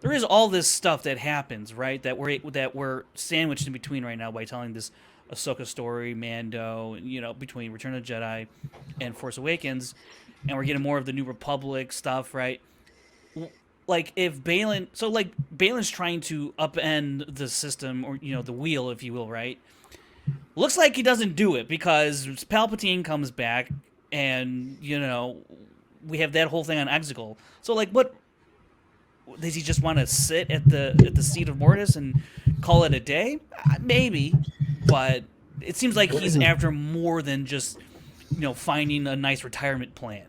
there is all this stuff that happens, right? That we're sandwiched in between right now by telling this Ahsoka story, Mando, between Return of the Jedi and Force Awakens, and we're getting more of the New Republic stuff, right? If Balin, Balin's trying to upend the system, or the wheel, if you will, right? Looks like he doesn't do it because Palpatine comes back, and we have that whole thing on Exegol. So what? Does he just want to sit at the seat of Mortis and call it a day? Maybe, but it seems like he's after more than just finding a nice retirement plan.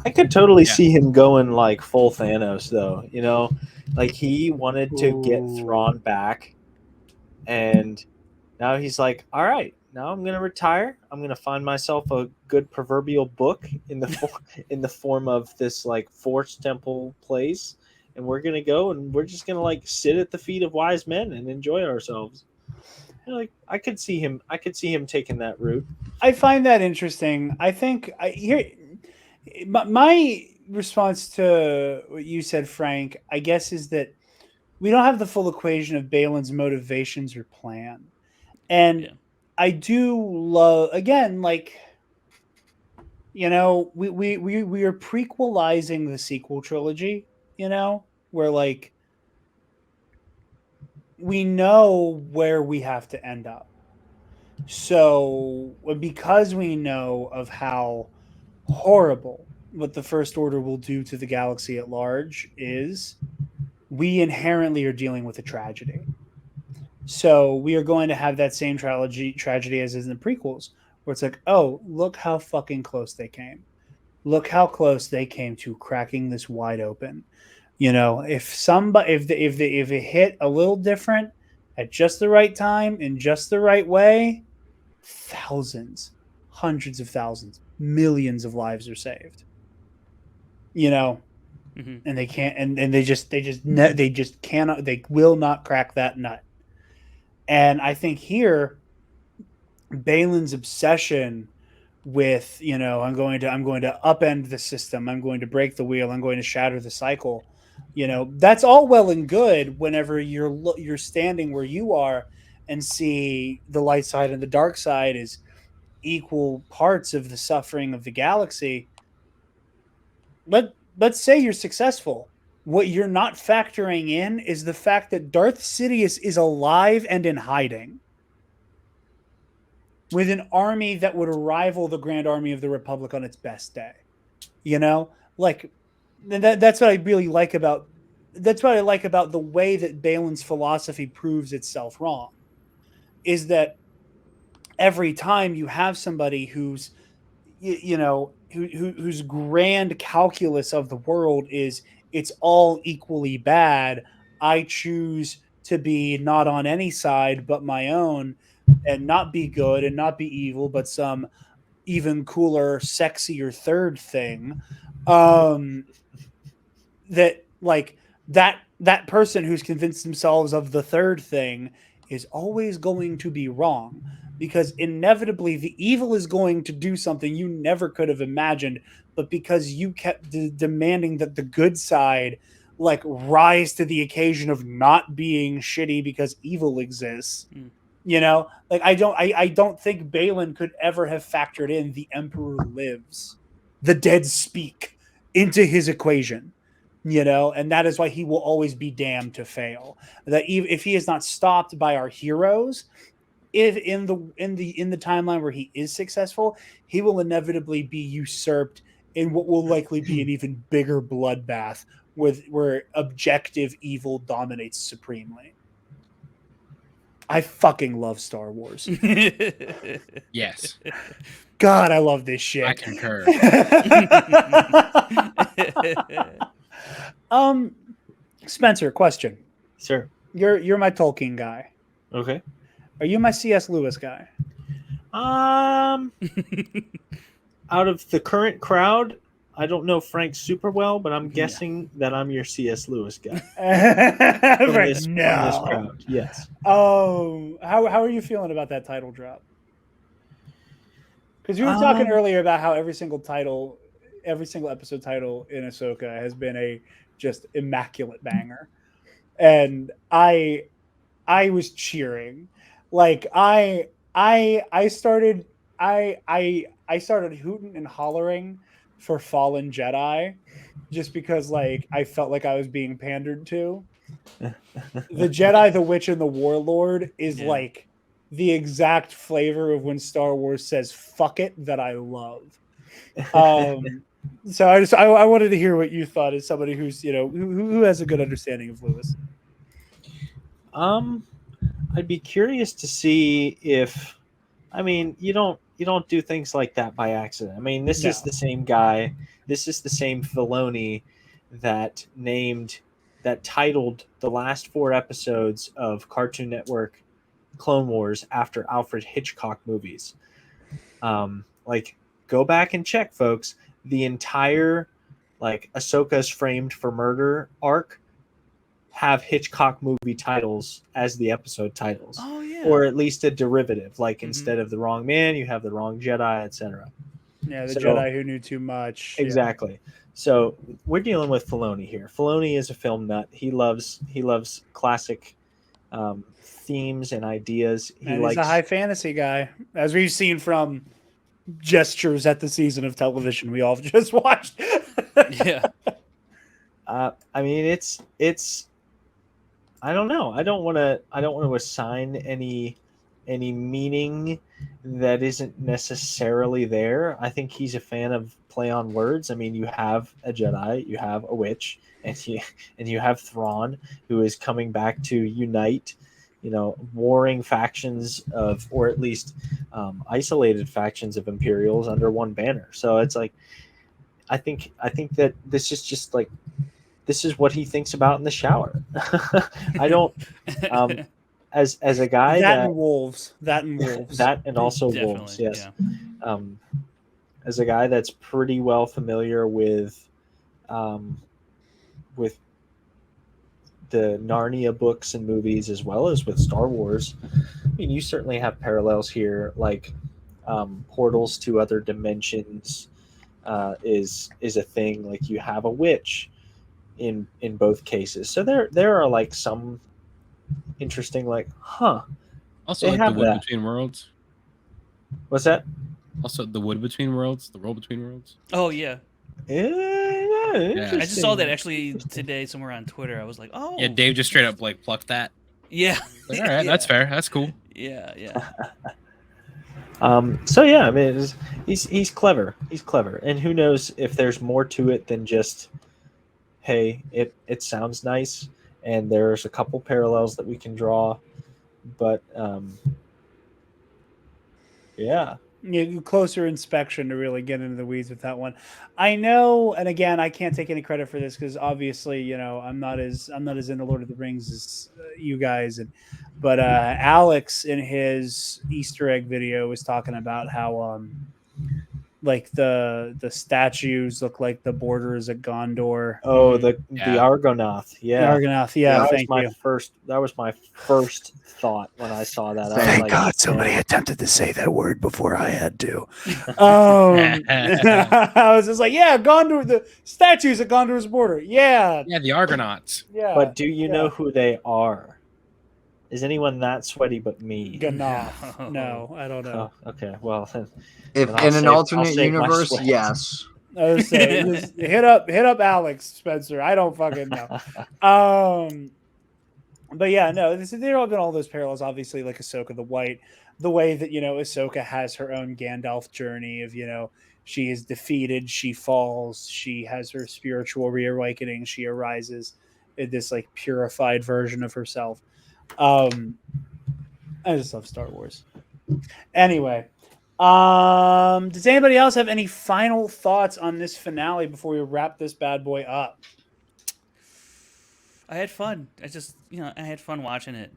I could totally see him going full Thanos, though. He wanted to get Thrawn back, and now he's like, all right, now I'm gonna retire. I'm gonna find myself a good proverbial book in the form of this like Force Temple place, and we're gonna go and we're just gonna like sit at the feet of wise men and enjoy ourselves. Like I could see him. I could see him taking that route. I find that interesting. I think my response to what you said, Frank, I guess, is that we don't have the full equation of Balin's motivations or plan. And Yeah. I do love, again, like, we are prequelizing the sequel trilogy, where like we know where we have to end up. So because we know of how horrible what the First Order will do to the galaxy at large is, we inherently are dealing with a tragedy. So we are going to have that same tragedy as in the prequels, where it's like, oh, look how fucking close they came. Look how close they came to cracking this wide open. If it hit a little different at just the right time in just the right way, thousands, hundreds of thousands, millions of lives are saved. Mm-hmm. And they can't, and they just cannot, they will not crack that nut. And I think here, Balin's obsession with, I'm going to upend the system, I'm going to break the wheel, I'm going to shatter the cycle. That's all well and good whenever you're standing where you are and see the light side and the dark side is equal parts of the suffering of the galaxy. Let's say you're successful. What you're not factoring in is the fact that Darth Sidious is alive and in hiding, with an army that would rival the Grand Army of the Republic on its best day. Like that's what I really like about. That's what I like about the way that Balin's philosophy proves itself wrong. Is that every time you have somebody who's, whose grand calculus of the world is it's all equally bad, I choose to be not on any side but my own, and not be good and not be evil, but some even cooler, sexier third thing. That like that person who's convinced themselves of the third thing is always going to be wrong, because inevitably the evil is going to do something you never could have imagined, but because you kept demanding that the good side like rise to the occasion of not being shitty because evil exists. Like I don't think Balin could ever have factored in the Emperor lives, the dead speak into his equation. And that is why he will always be damned to fail. That if he is not stopped by our heroes, if in the timeline where he is successful, he will inevitably be usurped in what will likely be an even bigger bloodbath where objective evil dominates supremely. I fucking love Star Wars. Yes. God, I love this shit. I concur. Spencer, question. Sir. You're my Tolkien guy. Okay. Are you my C.S. Lewis guy? Out of the current crowd, I don't know Frank super well, but I'm guessing that I'm your C.S. Lewis guy. From this crowd. Yes. Oh, how are you feeling about that title drop? Because we were talking earlier about how every single episode title in Ahsoka has been a just immaculate banger, and I was cheering. Like I started hooting and hollering for Fallen Jedi, just because like I felt like I was being pandered to. The Jedi, the Witch, and the Warlord is like the exact flavor of when Star Wars says "fuck it" that I love. So I wanted to hear what you thought as somebody who's who has a good understanding of Lewis. I'd be curious to see if, I mean, you don't do things like that by accident. I mean, this is the same guy. This is the same Filoni that titled the last 4 episodes of Cartoon Network Clone Wars after Alfred Hitchcock movies. Like, go back and check, folks. The entire like Ahsoka's framed for murder arc have Hitchcock movie titles as the episode titles. Oh yeah. Or at least a derivative. Like Mhm. instead of The Wrong Man, you have The Wrong Jedi, etc. Yeah, the So- Jedi who knew too much. Yeah. Exactly. So we're dealing with Filoni here. Filoni is a film nut. He loves classic themes and ideas. He And likes he's a high fantasy guy, as we've seen from gestures at the season of television we all just watched. Yeah. I mean, it's. I don't know. I don't want to assign any meaning that isn't necessarily there. I think he's a fan of play on words. I mean, you have a Jedi, you have a witch, and you have Thrawn, who is coming back to unite, warring factions of, or at least isolated factions of Imperials under one banner. So it's like, I think that this is just like, this is what he thinks about in the shower. I don't, as a guy that and wolves. that and also Definitely, wolves. Yes. yeah. As a guy that's pretty well familiar with the Narnia books and movies, as well as with Star Wars, I mean, you certainly have parallels here, like portals to other dimensions is a thing. Like, you have a witch in both cases, so there are like some interesting, like, Also, They like have the wood that. between worlds. What's that? Also, the wood between worlds, the roll between worlds. Oh yeah. Yeah, I just saw that actually today somewhere on Twitter. I was like, oh. Yeah, Dave just straight up like plucked that. Yeah. Like, all right, that's fair. That's cool. Yeah, yeah. So yeah, I mean, he's clever. He's clever, and who knows if there's more to it than just, hey, it sounds nice, and there's a couple parallels that we can draw, but yeah, Closer inspection to really get into the weeds with that one. I know, and again, I can't take any credit for this because obviously, I'm not as into Lord of the Rings as you guys, but Alex in his Easter egg video was talking about how like the statues look like the borders at Gondor. Oh, the Yeah. Argonath, yeah. Argonath, yeah, that thank was you. that was my first thought when I saw that. I was Thank like, God somebody attempted to say that word before I had to. I was just like, yeah, Gondor, the statues at Gondor's border. Yeah, Yeah, the Argonauts. yeah. But do you know who they are? Is anyone that sweaty but me? Ganoth. No, I don't know. Oh, okay. Well, then, If Then I'll in an save- I'll alternate save my universe, sweat. yes. I was saying, just hit up Alex Spencer. I don't fucking know. But yeah, no, there have been all those parallels. Obviously, like Ahsoka the White, the way that Ahsoka has her own Gandalf journey of she is defeated, she falls, she has her spiritual reawakening, she arises in this like purified version of herself. I just love Star Wars. Anyway, does anybody else have any final thoughts on this finale before we wrap this bad boy up? I had fun. I had fun watching it,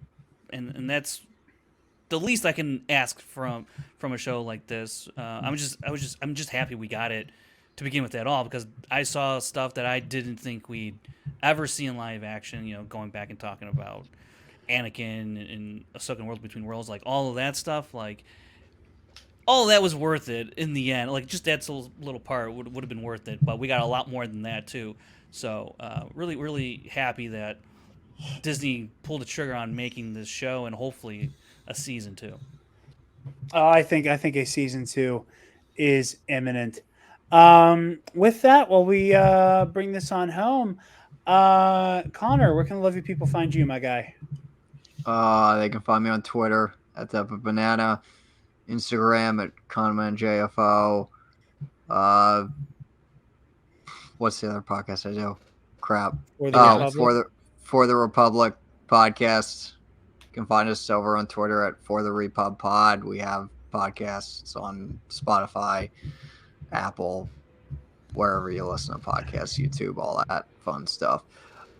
and that's the least I can ask from a show like this. I'm just happy we got it to begin with at all, because I saw stuff that I didn't think we'd ever see in live action. Going back and talking about Anakin and Ahsoka World Between Worlds, like all of that stuff, like all of that was worth it in the end. Like just that little part would have been worth it, but we got a lot more than that too. So really, really happy that Disney pulled the trigger on making this show, and hopefully a season 2. I think a season 2 is imminent. With that, while we bring this on home, Connor, where can lovely people find you, my guy? They can find me on Twitter at @banana, Instagram at ConmanJFO. What's the other podcast I do? Crap. For the Republic? For the Republic podcast. You can find us over on Twitter at For the Repub Pod. We have podcasts on Spotify, Apple, wherever you listen to podcasts, YouTube, all that fun stuff.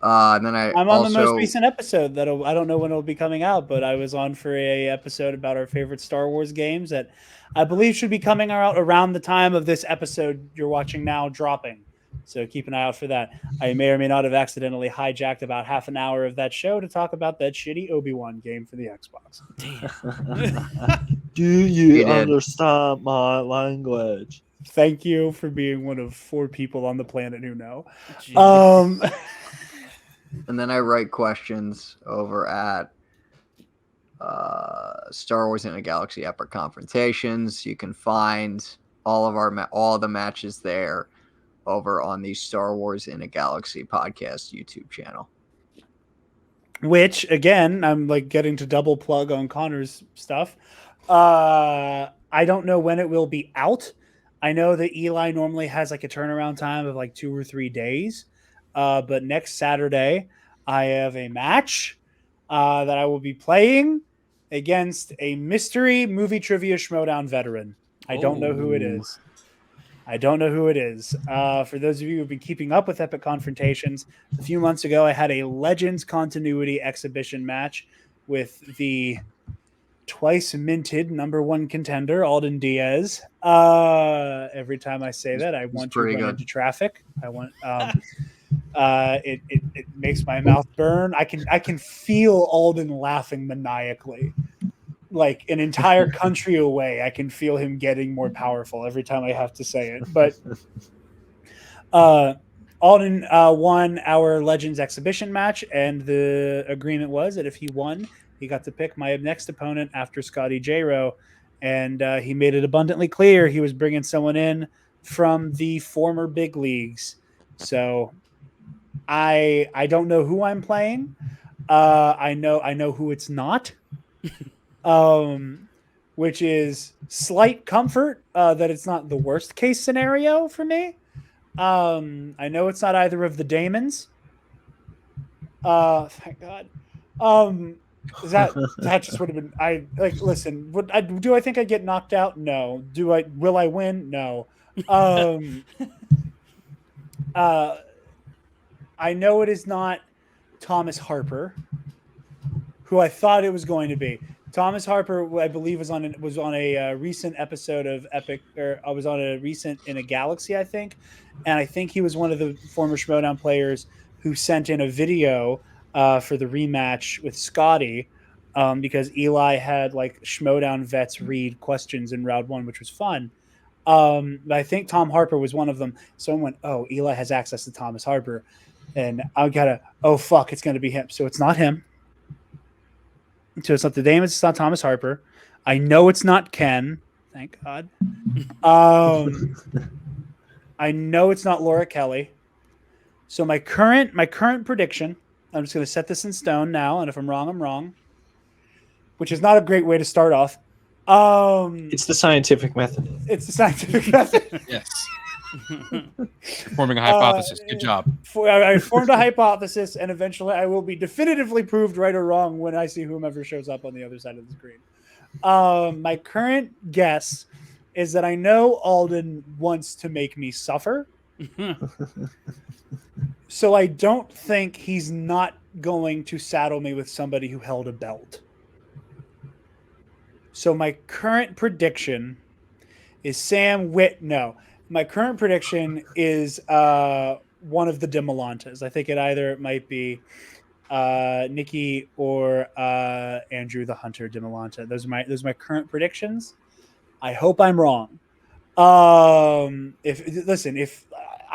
And then I'm on the most recent episode that I don't know when it'll be coming out, but I was on for a episode about our favorite Star Wars games that I believe should be coming out around the time of this episode you're watching now dropping. So keep an eye out for that. I may or may not have accidentally hijacked about half an hour of that show to talk about that shitty Obi-Wan game for the Xbox. Do you did. understand my language? Thank you for being one of 4 people on the planet who know. And then I write questions over at Star Wars in a Galaxy Epic Confrontations. You can find all of all the matches there over on the Star Wars in a Galaxy podcast YouTube channel. Which, again, I'm like getting to double plug on Connor's stuff. I don't know when it will be out. I know that Eli normally has like a turnaround time of like 2 or 3 days. But next Saturday, I have a match that I will be playing against a mystery movie trivia Schmodown veteran. I don't know who it is. For those of you who've been keeping up with Epic Confrontations, a few months ago, I had a Legends Continuity exhibition match with the twice minted #1 contender, Alden Diaz. Every time I say that, I want to run into traffic. I want it makes my mouth burn. I can feel Alden laughing maniacally, like an entire country away. I can feel him getting more powerful every time I have to say it. But Alden won our Legends exhibition match, and the agreement was that if he won, he got to pick my next opponent after Scotty J-Ro, and he made it abundantly clear he was bringing someone in from the former big leagues. So I don't know who I'm playing. I know who it's not, which is slight comfort that it's not the worst case scenario for me. I know it's not either of the Damons. Thank God. That just would have been. Listen. Do I think I'd get knocked out? No. Will I win? No. I know it is not Thomas Harper, who I thought it was going to be. Thomas Harper, I believe, was on a recent episode of Epic, or I was on a recent in a Galaxy, I think, and I think he was one of the former Schmodown players who sent in a video for the rematch with Scotty, because Eli had like Schmodown vets read questions in round 1, which was fun. I think Tom Harper was one of them. Someone went, "Oh, Eli has access to Thomas Harper," and I gotta, oh fuck, it's gonna be him. So it's not him. So it's not the Damons, it's not Thomas Harper. I know it's not Ken. Thank God. I know it's not Laura Kelly. So my current prediction, I'm just going to set this in stone now, and if I'm wrong, I'm wrong, which is not a great way to start off. It's the scientific method. It's the scientific method. Yes. Forming a hypothesis. Good job. I formed a hypothesis, and eventually I will be definitively proved right or wrong when I see whomever shows up on the other side of the screen. My current guess is that I know Alden wants to make me suffer. So I don't think he's not going to saddle me with somebody who held a belt. So my current prediction is Sam Witt. No. My current prediction is one of the Demolantes. I think it might be Nikki or Andrew the Hunter Demolanta. Those are my current predictions. I hope I'm wrong. If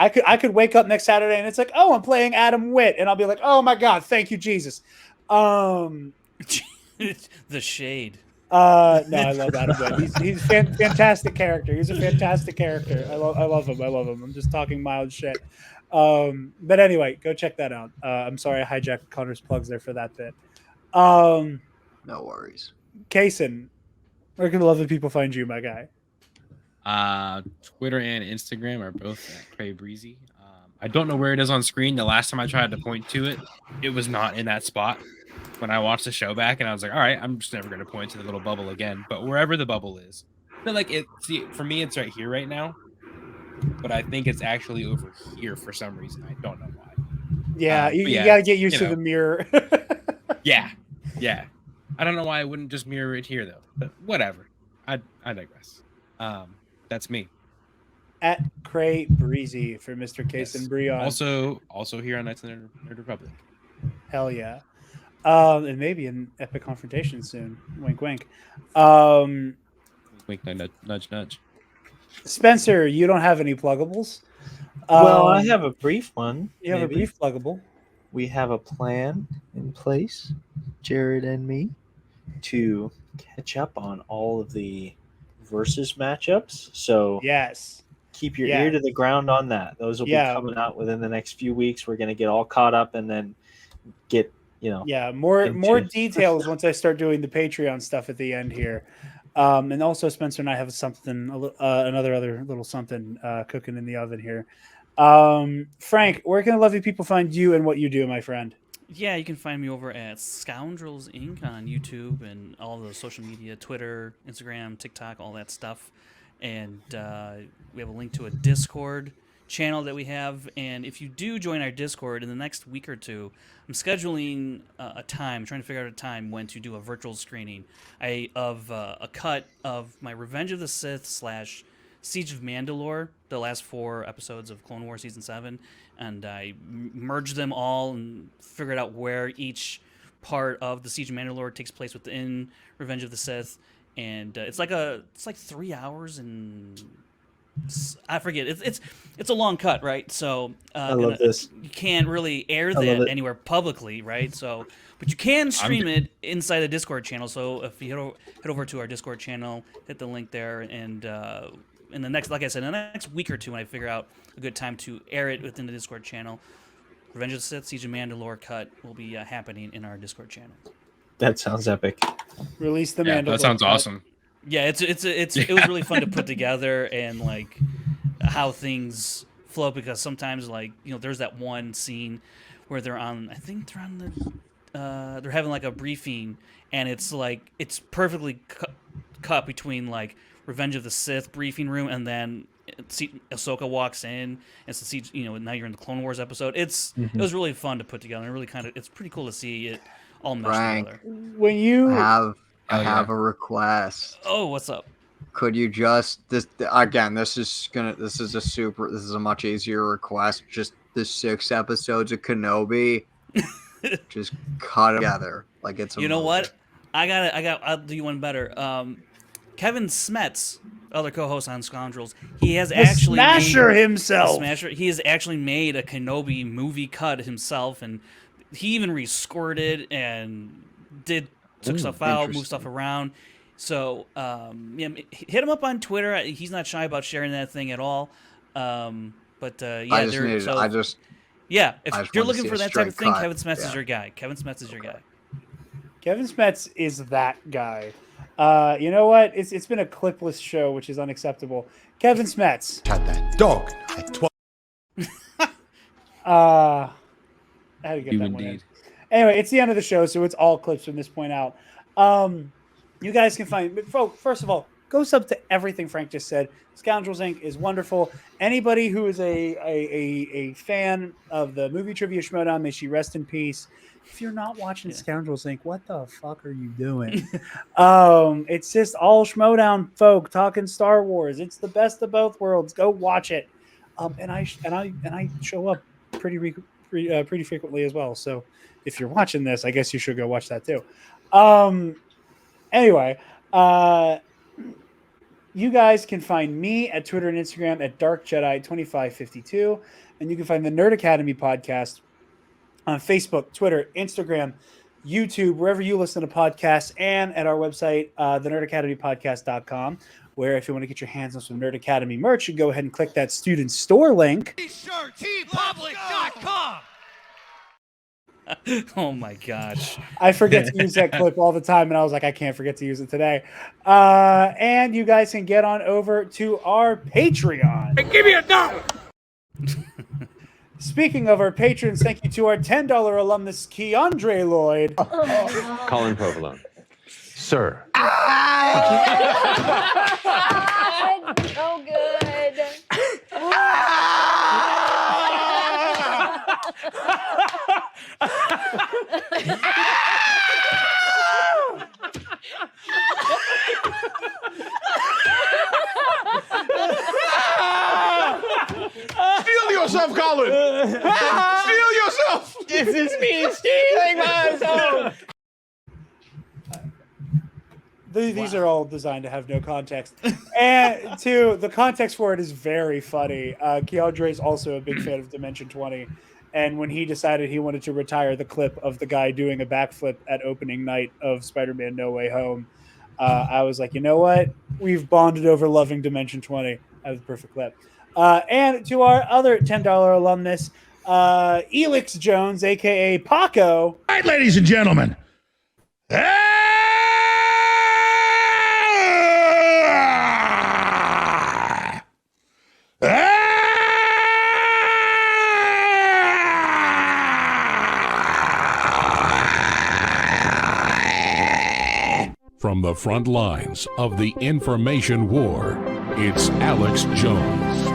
I could wake up next Saturday and it's like, oh, I'm playing Adam Witt, and I'll be like, oh my God, thank you, Jesus. The shade. No, I love Adam Witt. He's a fantastic character. He's a fantastic character. I love him. I'm just talking mild shit. But anyway, go check that out. I'm sorry I hijacked Connor's plugs there for that bit. No worries. Kaysen, where can the lovely people find you, my guy? Twitter and Instagram are both at Cray Breezy. I don't know where it is on screen. The last time I tried to point to it, it was not in that spot. When I watched the show back, and I was like, all right, I'm just never going to point to the little bubble again. But wherever the bubble is, I feel like for me, it's right here right now. But I think it's actually over here for some reason. I don't know why. Yeah, you yeah, got to get used you to know. the mirror. Yeah. I don't know why I wouldn't just mirror it here though, but whatever. I digress. That's me. At Cray Breezy for Mr. Case and Yes. Breon. Also here on Knights of the Nerd Republic. Hell yeah. And maybe an epic confrontation soon. Wink, wink. Um, Wink, nudge, nudge. Spencer, you don't have any pluggables. Well, I have a brief one. You have a maybe. brief pluggable. We have a plan in place, Jared and me, to catch up on all of the versus matchups. So Yes. keep your ear to the ground on that. Those will be coming out within the next few weeks. We're going to get all caught up and then get, more details once I start doing the Patreon stuff at the end here. And also Spencer and I have something, another little something cooking in the oven here. Frank, where can the lovely people find you and what you do, my friend? Yeah, you can find me over at Scoundrels Inc. on YouTube and all the social media, Twitter, Instagram, TikTok, all that stuff. And we have a link to a Discord channel that we have. And if you do join our Discord in the next week or two, I'm scheduling a time, trying to figure out a time when to do a virtual screening of a cut of my Revenge of the Sith / Siege of Mandalore, the last 4 episodes of Clone Wars Season 7, and I merged them all and figured out where each part of the Siege of Mandalore takes place within Revenge of the Sith, and it's like 3 hours and I forget. It's a long cut, right? So I love this. You can't really air that anywhere publicly, right? So, but you can stream it inside the Discord channel. So if you head over to our Discord channel, hit the link there, and in the next, like I said, in the next week or two, when I figure out a good time to air it within the Discord channel, Revenge of the Sith, Siege of Mandalore cut will be happening in our Discord channel. That sounds epic. Release the Mandalore. That sounds awesome. Yeah, it was really fun to put together and like how things flow, because sometimes there's that one scene where they're having like a briefing, and it's perfectly cut between like Revenge of the Sith briefing room and then Ahsoka walks in and see, now you're in the Clone Wars episode. It was really fun to put together, and really it's pretty cool to see it all meshed together. When you I have a request. Oh, what's up? Could you this is a much easier request. Just the 6 episodes of Kenobi, just cut together like it's a You know movie. what? I'll do you one better. Kevin Smets, other co-host on Scoundrels, he has actually Smasher himself. He has actually made a Kenobi movie cut himself, and he even rescored it and took stuff out, moved stuff around. So hit him up on Twitter. He's not shy about sharing that thing at all. If you're looking for that type of thing, Kevin Smets is your guy. Kevin Smets is your guy. Kevin Smets is that guy. You know what? It's been a clipless show, which is unacceptable. Kevin Smets. Shot that dog at 12. I had to get that one in. Anyway, it's the end of the show, so it's all clips from this point out. You guys can find, first of all, go sub to everything Frank just said. Scoundrels Inc. is wonderful. Anybody who is a fan of the movie Trivia Schmodown, may she rest in peace. If you're not watching Scoundrels Inc., what the fuck are you doing? It's just all Schmodown folk talking Star Wars. It's the best of both worlds. Go watch it. And I show up pretty frequently as well. So if you're watching this, I guess you should go watch that too. Anyway, you guys can find me at Twitter and Instagram at DarkJedi2552, and you can find the Nerd Academy podcast on Facebook, Twitter, Instagram, YouTube, wherever you listen to podcasts, and at our website, thenerdacademypodcast.com, where if you want to get your hands on some Nerd Academy merch, you go ahead and click that student store link. T-public.com. Oh my gosh. I forget to use that clip all the time, and I was like, I can't forget to use it today. And you guys can get on over to our Patreon. Hey, give me $1. Speaking of our patrons, thank you to our $10 alumnus, Keandre Lloyd. Colin Provolone. Sir. So good. yourself, Colin! Steal yourself! This is me stealing myself. These are all designed to have no context. And two, the context for it is very funny. Keandre is also a big fan of Dimension 20. And when he decided he wanted to retire the clip of the guy doing a backflip at opening night of Spider-Man No Way Home, I was like, you know what? We've bonded over loving Dimension 20. That was the perfect clip. And to our other $10 alumnus, Elix Jones, a.k.a. Paco. All right, ladies and gentlemen. From the front lines of the information war, it's Alex Jones.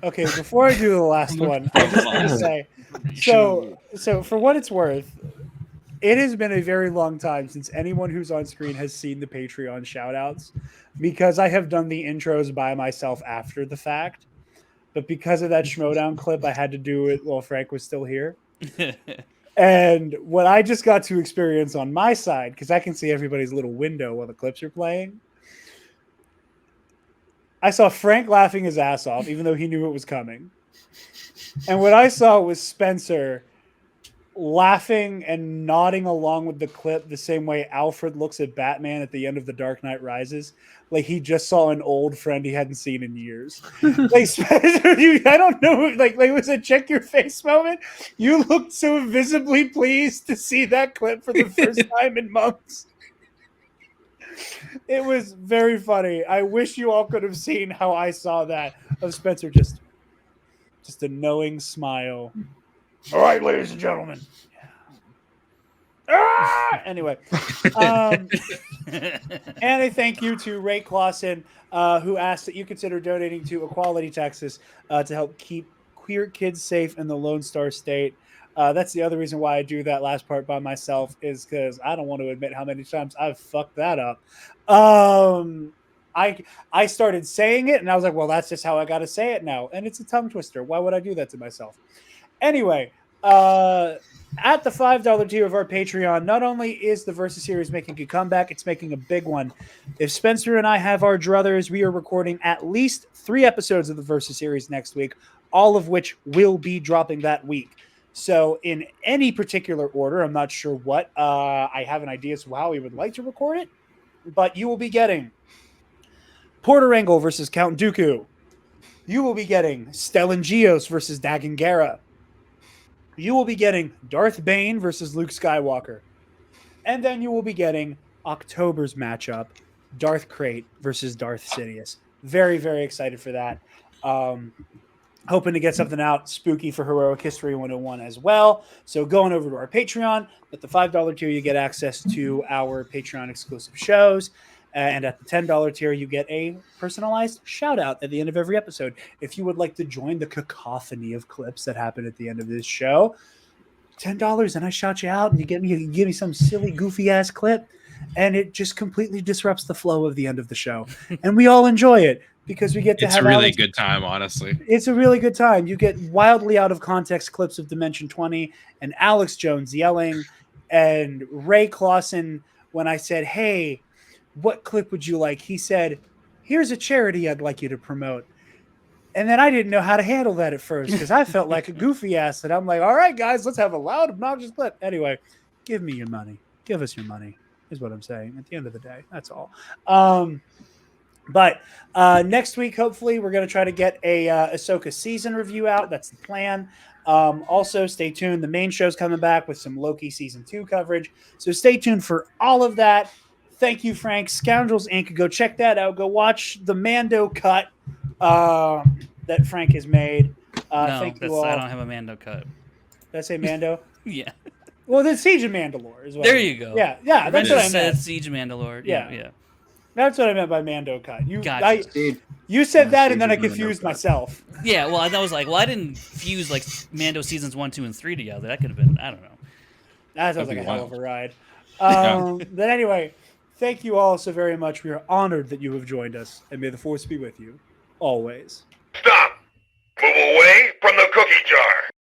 Okay, before I do the last one, I just want to say, so for what it's worth, it has been a very long time since anyone who's on screen has seen the Patreon shoutouts, because I have done the intros by myself after the fact. But because of that Schmodown clip, I had to do it while Frank was still here. And what I just got to experience on my side, because I can see everybody's little window while the clips are playing, I saw Frank laughing his ass off, even though he knew it was coming. And what I saw was Spencer laughing and nodding along with the clip the same way Alfred looks at Batman at the end of The Dark Knight Rises. Like he just saw an old friend he hadn't seen in years. Like Spencer, I don't know, like it was a check your face moment. You looked so visibly pleased to see that clip for the first time in months. It was very funny. I wish you all could have seen how I saw that of Spencer just a knowing smile. All right, ladies and gentlemen. Anyway, and a thank you to Ray Clausen, who asked that you consider donating to Equality Texas to help keep queer kids safe in the Lone Star State. That's the other reason why I do that last part by myself, is because I don't want to admit how many times I've fucked that up. I started saying it, and I was like, well, that's just how I got to say it now. And it's a tongue twister. Why would I do that to myself? Anyway, at the $5 tier of our Patreon, not only is the Versus series making a comeback, it's making a big one. If Spencer and I have our druthers, we are recording at least 3 episodes of the Versus series next week, all of which will be dropping that week. So in any particular order, I'm not sure what, I have an idea as to how we would like to record it, but you will be getting Porter Engel versus Count Dooku. You will be getting Stellan Gios versus Dagan Gera. You will be getting Darth Bane versus Luke Skywalker. And then you will be getting October's matchup, Darth Krayt versus Darth Sidious. Very, very excited for that. Hoping to get something out spooky for Heroic History 101 as well. So going over to our Patreon, at the $5 tier, you get access to our Patreon exclusive shows. And at the $10 tier, you get a personalized shout out at the end of every episode. If you would like to join the cacophony of clips that happen at the end of this show, $10 and I shout you out, and you give me some silly, goofy ass clip, and it just completely disrupts the flow of the end of the show. And we all enjoy it because we get to have a really good time, honestly. It's a really good time. You get wildly out of context clips of Dimension 20 and Alex Jones yelling, and Ray Clausen, when I said, hey, what clip would you like? He said, here's a charity I'd like you to promote. And then I didn't know how to handle that at first because I felt like a goofy ass. And I'm like, all right, guys, let's have a loud, obnoxious clip. Anyway, give me your money. Give us your money is what I'm saying at the end of the day. That's all. But next week, hopefully, we're going to try to get a Ahsoka season review out. That's the plan. Also, stay tuned. The main show's coming back with some Loki Season 2 coverage. So stay tuned for all of that. Thank you, Frank. Scoundrels Inc. Go check that out. Go watch the Mando cut that Frank has made. No, thank you all. I don't have a Mando cut. Did I say Mando? Yeah. Well, the Siege of Mandalore is what there you go. Yeah, that's what I meant. Siege of Mandalore. Yeah. That's what I meant by Mando cut. Gotcha. You said that, and then I confused myself. Yeah, well, I was like, I didn't fuse like Mando seasons 1, 2, and 3 together. That could have been, I don't know. That sounds like a hell of a ride. But anyway, thank you all so very much. We are honored that you have joined us, and may the Force be with you always. Stop! Move away from the cookie jar!